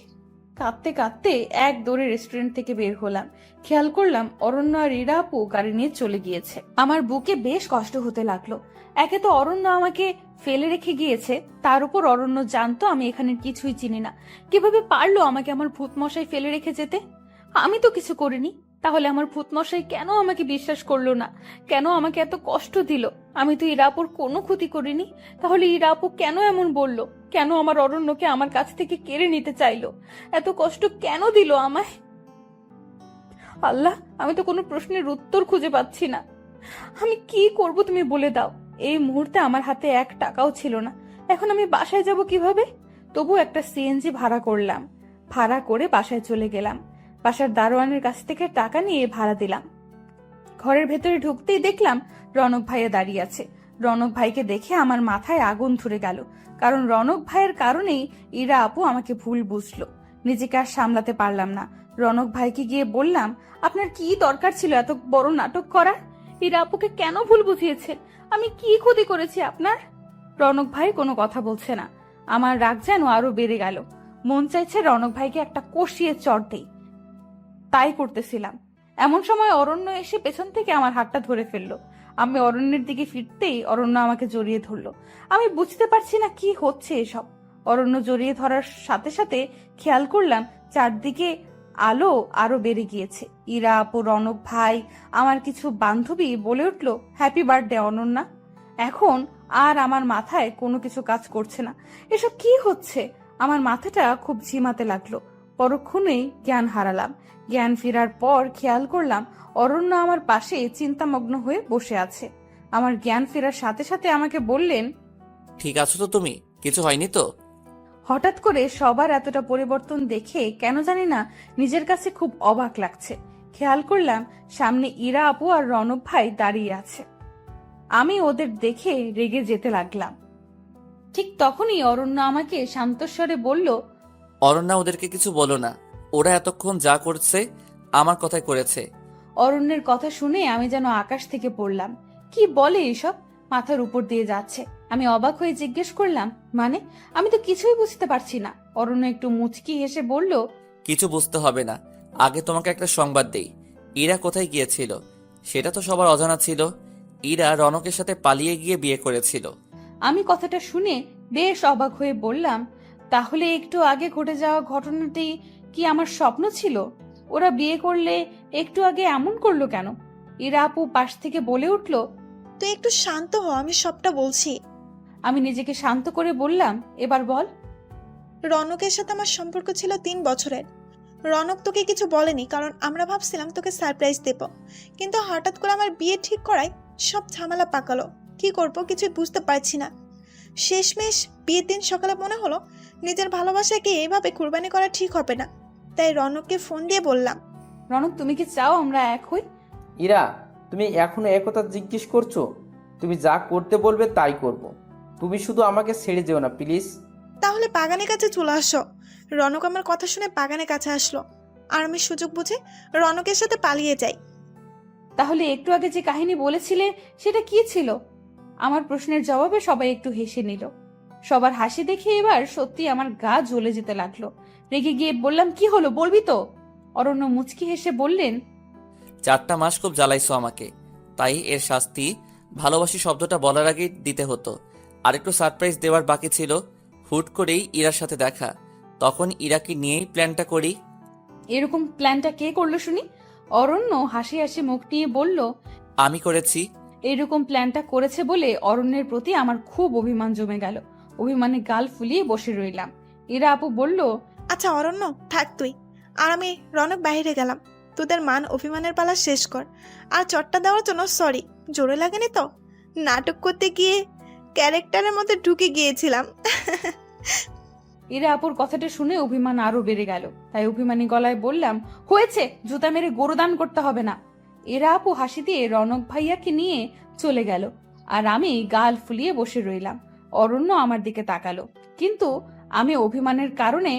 কাঁদতে কাঁদতে এক দৌড়ে রেস্টুরেন্ট থেকে বের হলাম। খেয়াল করলাম অরণ্য আর ইরা আপু গাড়ি নিয়ে চলে গিয়েছে। আমার বুকে বেশ কষ্ট হতে লাগলো। একে তো অরণ্য আমাকে ফেলে রেখে গিয়েছে, তার উপর অরণ্য জানতো আমি এখানে কিছুই চিনি না। কিভাবে পারলো আমাকে আমার ভূতমশাই ফেলে রেখে যেতে? আমি তো কিছু করিনি। তাহলে আমার ভূতমশাই কেন আমাকে বিশ্বাস করলো না? কেন আমাকে এত কষ্ট দিল? আমি তো ইরাপুর কোনো ক্ষতি করিনি। তাহলে ইরাপু কেন এমন বলল? কেন আমার অরণ্যকে আমার কাছ থেকে কেড়ে নিতে চাইলো? এত কষ্ট কেন দিল আমায়? আল্লাহ, আমি তো কোনো প্রশ্নের উত্তর খুঁজে পাচ্ছি না। আমি কি করব তুমি বলে দাও। এই মুহূর্তে আমার হাতে 1 টাকাও ছিল না। এখন আমি বাসায় যাব কিভাবে? তবু একটা সিএনজি ভাড়া করলাম। ভাড়া করে বাসায় চলে গেলাম। বাসার দারোয়ানের কাছ থেকে টাকা নিয়ে ভাড়া দিলাম। ঘরের ভেতরে ঢুকতেই দেখলাম রনক ভাইয়া দাঁড়িয়ে আছে। রনক ভাইকে দেখে আমার মাথায় আগুন ধরে গেল, কারণ রনক ভাইয়ের কারণেই ইরা আপু আমাকে ভুল বুঝলো। নিজেকে আর সামলাতে পারলাম না। রনক ভাইকে গিয়ে বললাম, আপনার কি দরকার ছিল এত বড় নাটক করার? ইরা আপুকে কেন ভুল বুঝিয়েছে? আমি কি ক্ষতি করেছি আপনার? রনক ভাই কোনো কথা বলছে না। আমার রাগ যেন আরো বেড়ে গেল। মন চাইছে রনক ভাইকে একটা কষিয়ে চড় দেই। তাই করতেছিলাম, এমন সময় অরণ্য এসে পেছন থেকে আমার হাতটা ধরে ফেললো। আমি অরণ্যের দিকে ফিরতেই অরণ্য আমাকে জড়িয়ে ধরলো। আমি বুঝতে পারছি না কি হচ্ছে এসব। অরণ্য জড়িয়ে ধরার সাথে সাথে খেয়াল করলাম চারদিকে আলো আরো বেড়ে গিয়েছে। ইরা আপু, রনক ভাই, আমার কিছু বান্ধবী বলে উঠলো, হ্যাপি বার্থডে অনন্যা। এখন আর আমার মাথায় কোনো কিছু কাজ করছে না। এসব কি হচ্ছে? আমার মাথাটা খুব ঝিমাতে লাগলো। পরক্ষণেই জ্ঞান হারালাম। জ্ঞান ফেরার পর খেয়াল করলাম অরণ্য আমার পাশে চিন্তামগ্ন হয়ে বসে আছে। আমার জ্ঞান ফেরার সাথে সাথে আমাকে বললেন, ঠিক আছো তো তুমি? কিছু হয়নি তো? হঠাৎ করে সবার এতটা পরিবর্তন দেখে কেন জানি না নিজের কাছে খুব অবাক লাগছে। খেয়াল করলাম সামনে ইরা আপু আর রণব ভাই দাঁড়িয়ে আছে। আমি ওদের দেখে রেগে যেতে লাগলাম। ঠিক তখনই অরণ্য আমাকে শান্তস্বরে বলল, অরণ্যা, ওদেরকে কিছু বলো না। ওরা এতক্ষণ যা করছে আমার কথাই করেছে। অরণ্যের কথা শুনে আমি যেন আকাশ থেকে পড়লাম। কি বলে এসব? মাথার উপর দিয়ে যাচ্ছে। আমি অবাক হয়ে জিজ্ঞেস করলাম, মানে? আমি তো কিছুই বুঝতে পারছি না। অরণ্য একটু মুচকি হেসে বলল, কিছু বুঝতে হবে না। আগে তোমাকে একটা সংবাদ দেই। ইরা কোথায় গিয়েছিল সেটা তো সবার অজানা ছিল। ইরা রনকের সাথে পালিয়ে গিয়ে বিয়ে করেছিল। আমি কথাটা শুনে বেশ অবাক হয়ে বললাম, তাহলে একটু আগে ঘটে যাওয়া ঘটনাটি কি আমার স্বপ্ন ছিল? ওরা বিয়ে করলে একটু আগে এমন করলো কেন? ইরা আপু পাশ থেকে বলে উঠল, তুই একটু শান্ত হ, আমি সবটা বলছি। আমি নিজেকে শান্ত করে বললাম, এবার বল। রনকের সাথে আমার সম্পর্ক ছিল 3 বছরের। রনক তোকে কিছু বলেনি, কারণ আমরা ভাবছিলাম তোকে সারপ্রাইজ দেব, কিন্তু হঠাৎ করে আমার বিয়ে ঠিক করায় সব ঝামেলা পাকালো। কি করব কিছুই বুঝতে পারছি না। শেষমেশ বিয়ের দিন সকালে মনে হলো নিজের ভালোবাসাকে এভাবে কুরবানি করা ঠিক হবে না, তাই রনককে ফোন দিয়ে বললাম, রনক, তুমি কি চাও আমরা এক হই? ইরা, তুমি এখনো একথা জিজ্ঞেস করছো? তুমি যা করতে বলবে তাই করব। তুমি শুধু আমাকে ছেড়ে যেও না প্লিজ। তাহলে বাগানের কাছে চলে আসো। রনক আমার কথা শুনে বাগানের কাছে আসলো, আর আমি সুযোগ বুঝে রনকের সাথে পালিয়ে যাই। তাহলে একটু আগে যে কাহিনী বলেছিলে সেটা কি ছিল? আমার প্রশ্নের জবাবে সবাই একটু হেসে নিল। সবার হাসি দেখে এবার সত্যি আমার গা জ্বলে যেতে লাগলো। রেগে গিয়ে বললাম, কি হলো, বলবি তো? অরণ্য মুচকি হেসে বললেন, 4টা মাস খুব জ্বালাইছো আমাকে, তাই এর শাস্তি ভালোবাসি শব্দটা বলার আগেই দিতে হতো। আর একটু সারপ্রাইজ দেওয়ার বাকি ছিল। হুট করেই ইরার সাথে দেখা, তখন ইরাকে নিয়েই প্ল্যানটা করি। এরকম প্ল্যানটা কে করলো শুনি? অরণ্য হাসি হাসি মুখ নিয়ে বলল, আমি করেছি। এরকম প্ল্যানটা করেছে বলে অরণ্যের প্রতি আমার খুব অভিমান জমে গেল। অভিমানে গাল ফুলিয়ে বসে রইলাম। ইরা আপু বলল, আচ্ছা অরণ্য, থাক তুই আর আমি। রনক বাইরে গেলাম, তোদের মান অভিমানের পালা শেষ কর। আর চটটা দেওয়ার জন্য সরি, জোরে লাগেনি তো? নাটক করতে গিয়ে ক্যারেক্টারের মধ্যে ঢুকে গিয়েছিলাম। ইরা আপুর কথাটা শুনে অভিমান আরো বেড়ে গেল। তাই অভিমানী গলায় বললাম, হয়েছে, জুতা মেরে গরুদান করতে হবে না। ইরা আপু হাসি দিয়ে রনক ভাইয়াকে নিয়ে চলে গেল, আর আমি গাল ফুলিয়ে বসে রইলাম। অরণ্য আমার দিকে তাকালো, কিন্তু আমি অভিমানের কারণে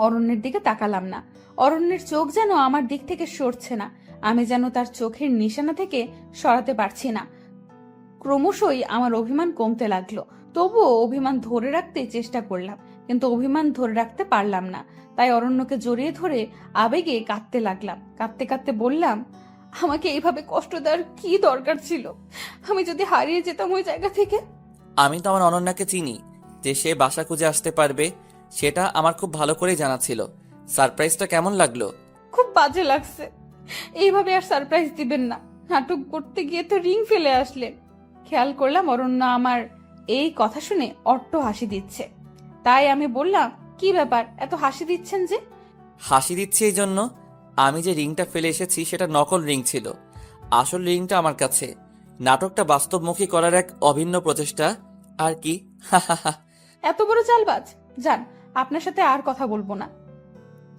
অরণ্যের দিকে তাকালাম না। অরণ্যের চোখ যেন আমার দিক থেকে সরছে না। আমি যেন তার চোখের নিশানা থেকে সরাতে পারছি না। ক্রমশই আমার অভিমান কমতে লাগলো। তবুও অভিমান ধরে রাখতে চেষ্টা করলাম, কিন্তু অভিমান ধরে রাখতে পারলাম না। তাই অরণ্যকে জড়িয়ে ধরে আবেগে কাঁদতে লাগলাম। কাঁদতে কাঁদতে বললাম, আমাকে এইভাবে কষ্ট দেওয়ার কি দরকার ছিল? আমি যদি হারিয়ে যেতাম ওই জায়গা থেকে। আমি তো আমার অনন্যাকে চিনি, যে সে বাসা খুঁজে আসতে পারবে সেটা আমার খুব ভালো করেই জানা ছিল। সারপ্রাইজটা কেমন লাগলো? খুব বাজে লাগছে। এইভাবে আর সারপ্রাইজ দিবেন না। নাটক করতে গিয়ে তো রিং ফেলে আসলেন। খেয়াল করলাম অরণ্য আমার এই কথা শুনে অট্ট হাসি দিচ্ছে। তাই আমি বললাম, কি ব্যাপার, এত হাসি দিচ্ছেন যে? হাসি দিচ্ছে এই জন্য, আমি যে রিংটা ফেলে এসেছি সেটা নকল রিং ছিল। আসল রিংটা আমার কাছে। নাটকটা বাস্তবমুখী করার এক অভিন্ন প্রচেষ্টা আর কি। এত বড় চালবাজ! যান, আপনার সাথে আর কথা বলবো না।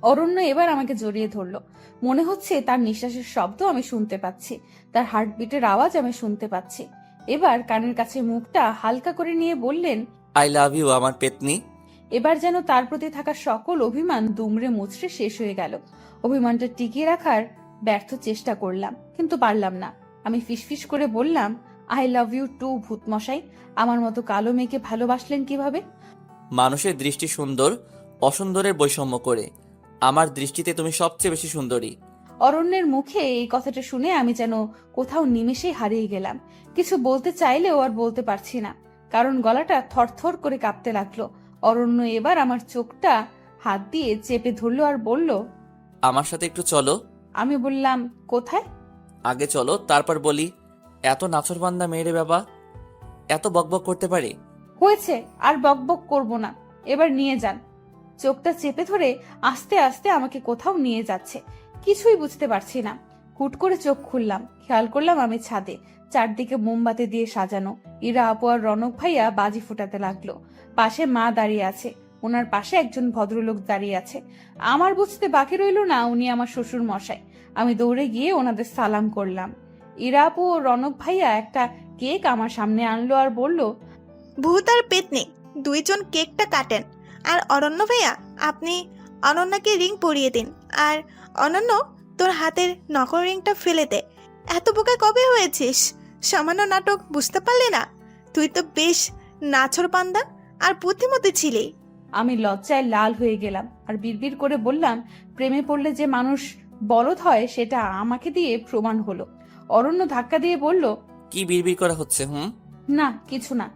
অরণ্য এবার আমাকে জড়িয়ে ধরলো। মনে হচ্ছে তার নিঃশ্বাসের শব্দ আমি শুনতে পাচ্ছি, তার হার্টবিটের আওয়াজ আমি শুনতে পাচ্ছি। এবার কানের কাছে মুখটা হালকা করে নিয়ে বললেন, আই লাভ ইউ আমার পেতনি। এবার যেন তার প্রতি থাকা সকল অভিমান দুমড়ে মুচড়ে শেষ হয়ে গেল। অভিমানটা টিকিয়ে রাখার ব্যর্থ চেষ্টা করলাম, কিন্তু পারলাম না। আমি ফিসফিস করে বললাম, আই লাভ ইউ টু ভূতমশাই। আমার মতো কালো মেয়েকে ভালোবাসলেন কিভাবে? মানুষের দৃষ্টি সুন্দর অসুন্দরের বৈষম্য করে। আমার দৃষ্টিতে তুমি সবচেয়ে বেশি সুন্দরী। অরণ্যের মুখে এই কথাটা শুনে আমি যেন কোথাও নিমেষেই হারিয়ে গেলাম। কিছু বলতে চাইলেও আর বলতে পারছি না, কারণ গলাটা থরথর করে কাঁপতে লাগলো। অরণ্য এবার আমার চোখটা হাত দিয়ে চেপে ধরলো আর বলল, আমার সাথে একটু চলো। আমি বললাম, কোথায়? আগে চলো, তারপর বলি। এত নাচরবান্দা মেয়েরে বাবা, এত বকবক করতে পারে? হয়েছে, আর বকবক করব না, এবার নিয়ে যান। চোখটা চেপে ধরে আস্তে আস্তে আমাকে কোথাও নিয়ে যাচ্ছে। কিছুই বুঝতে পারছি না। হুট করে চোখ খুললাম, খেয়াল করলাম আমি ছাদে। চারদিকে মোমবাতি দিয়ে সাজানো। ইরা আপু আর রনক ভাইয়া বাজি ফুটাতে লাগলো। পাশে মা দাঁড়িয়ে আছে, ওনার পাশে একজন ভদ্রলোক দাঁড়িয়ে আছে। আমার বুঝতে বাকি রইল না উনি আমার শ্বশুর মশাই। আমি দৌড়ে গিয়ে ওনাদের সালাম করলাম। ইরা আপু ও রনক ভাইয়া একটা কেক আমার সামনে আনলো আর বলল, ভূত আর পেতনি দুইজন কেকটা কাটেন। আর অরণ্য ভাইয়া, আপনি অনন্যাকে রিং পরিয়ে দিন। আর অনন্য, তোর হাতের নকল রিংটা ফেলে দে। এত বোকা কবে হয়েছিস? সামান্য নাটক বুঝতে পারলি না? তুই তো বেশ নাছর পান্দা আর বুদ্ধিমতী ছিলি। আমি লজ্জায় লাল হয়ে গেলাম আর বিড়বিড় করে বললাম, প্রেমে পড়লে যে মানুষ বলদ হয় সেটা আমাকে দিয়ে প্রমাণ হলো। অরণ্য ধাক্কা দিয়ে বলল, কি বিড়বিড় করা হচ্ছে? না কিছু না।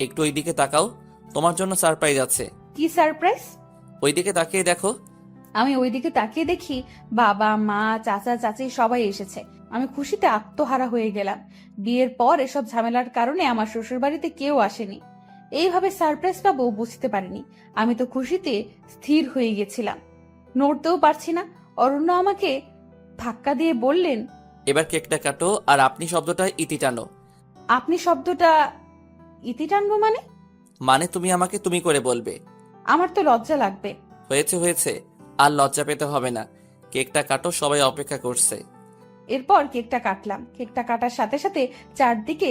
একটু ওইদিকে তাকাও, তোমার জন্য সারপ্রাইজ আছে। কি সারপ্রাইজ? ওইদিকে তাকিয়ে দেখো। আমি ওইদিকে তাকিয়ে দেখি বাবা, মা, চাচা, চাচি সবাই এসেছে। আমি খুশিতে আত্মহারা হয়ে গেলাম। বিয়ের পর এসব ঝামেলার কারণে আমার শ্বশুর বাড়িতে কেউ আসেনি। এইভাবে সারপ্রাইজ পাবো বুঝতে পারিনি। আমি তো খুশিতে স্থির হয়ে গেছিলাম, নড়তেও পারছি না। অরণ্য আমাকে ধাক্কা দিয়ে বললেন, এবার কেকটা কাটো আর আপনি শব্দটা ইতি টানো। আপনি শব্দটা ইতি টানবো মানে? মানে তুমি আমাকে তুমি করে বলবে। আমার তো লজ্জা লাগবে। হয়েছে হয়েছে, আর লজ্জা পেতে হবে না। কেকটা কাটো, সবাই অপেক্ষা করছে। এরপর কেকটা কাটলাম। কেকটা কাটার সাথে সাথে চারদিকে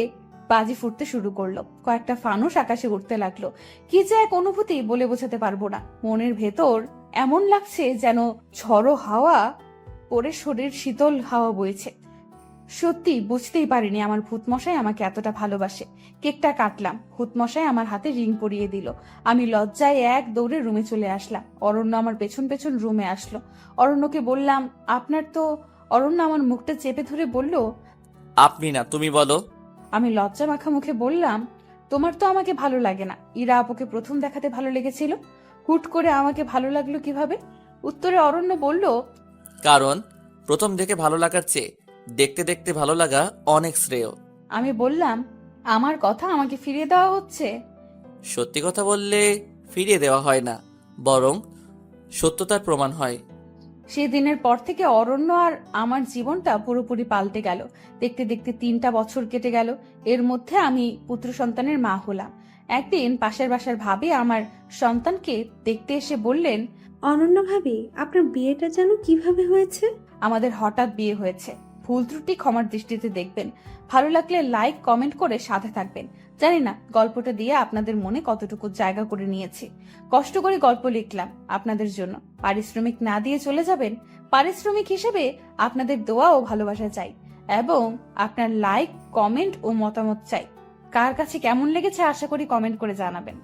বাজি ফুটতে শুরু করলো। কয়েকটা ফানুস আকাশে উঠতে লাগলো। কি যে এক অনুভূতি বলে বোঝাতে পারবো না। মনের ভেতর এমন লাগছে যেন ঝড়ো হাওয়া পরে শরীর শীতল হাওয়া বইছে। সত্যি বুঝতেই পারিনি আমার ভূতমশাই আমাকে এতটা ভালোবাসে। কেকটা কাটলাম, ভূতমশাই আমার হাতে রিং পরিয়ে দিল। আমি লজ্জায় এক দৌড়ে রুমে চলে আসলাম। অরণ্য আমার পেছন পেছন রুমে আসলো। অরণ্যকে বললাম, আপনার তো। অরণ্য আমার মুখটা চেপে ধরে বলল, আপনি না, তুমি বলো। আমি লজ্জা মাখা মুখে বললাম, তোমার তো আমাকে ভালো লাগে না। ইরা আপুকে প্রথম দেখাতে ভালো লেগেছিল, হুট করে আমাকে ভালো লাগলো কিভাবে? উত্তরে অরণ্য বলল, কারণ প্রথম দেখে ভালো লাগার চেয়ে দেখতে দেখতে ভালো লাগা অনেক শ্রেয়। আমি বললাম, আমার কথা আমাকে ফিরিয়ে দেওয়া হচ্ছে? সত্যি কথা বললে ফিরিয়ে দেওয়া হয় না, বরং সত্যতার প্রমাণ হয়। সেই দিনের পর থেকে অরণ্য আর আমার জীবনটা পুরোপুরি পাল্টে গেল। দেখতে দেখতে 3টা বছর কেটে গেল। এর মধ্যে আমি পুত্র সন্তানের মা হলাম। একদিন পাশের বাসার ভাবি আমার সন্তানকে দেখতে এসে বললেন, অনন্য ভাবি, আপনার বিয়েটা যেন কিভাবে হয়েছে? আমাদের হঠাৎ বিয়ে হয়েছে। ভুল ত্রুটি ক্ষমার দৃষ্টিতে দেখবেন। ভালো লাগলে লাইক কমেন্ট করে সাথে থাকবেন। জানি না গল্পটা দিয়ে আপনাদের মনে কতটুকু জায়গা করে নিয়েছি। কষ্ট করে গল্প লিখলাম আপনাদের জন্য। পারিশ্রমিক না দিয়ে চলে যাবেন। পারিশ্রমিক হিসেবে আপনাদের দোয়া ও ভালোবাসা চাই, এবং আপনার লাইক, কমেন্ট ও মতামত চাই। কার কাছে কেমন লেগেছে আশা করি কমেন্ট করে জানাবেন।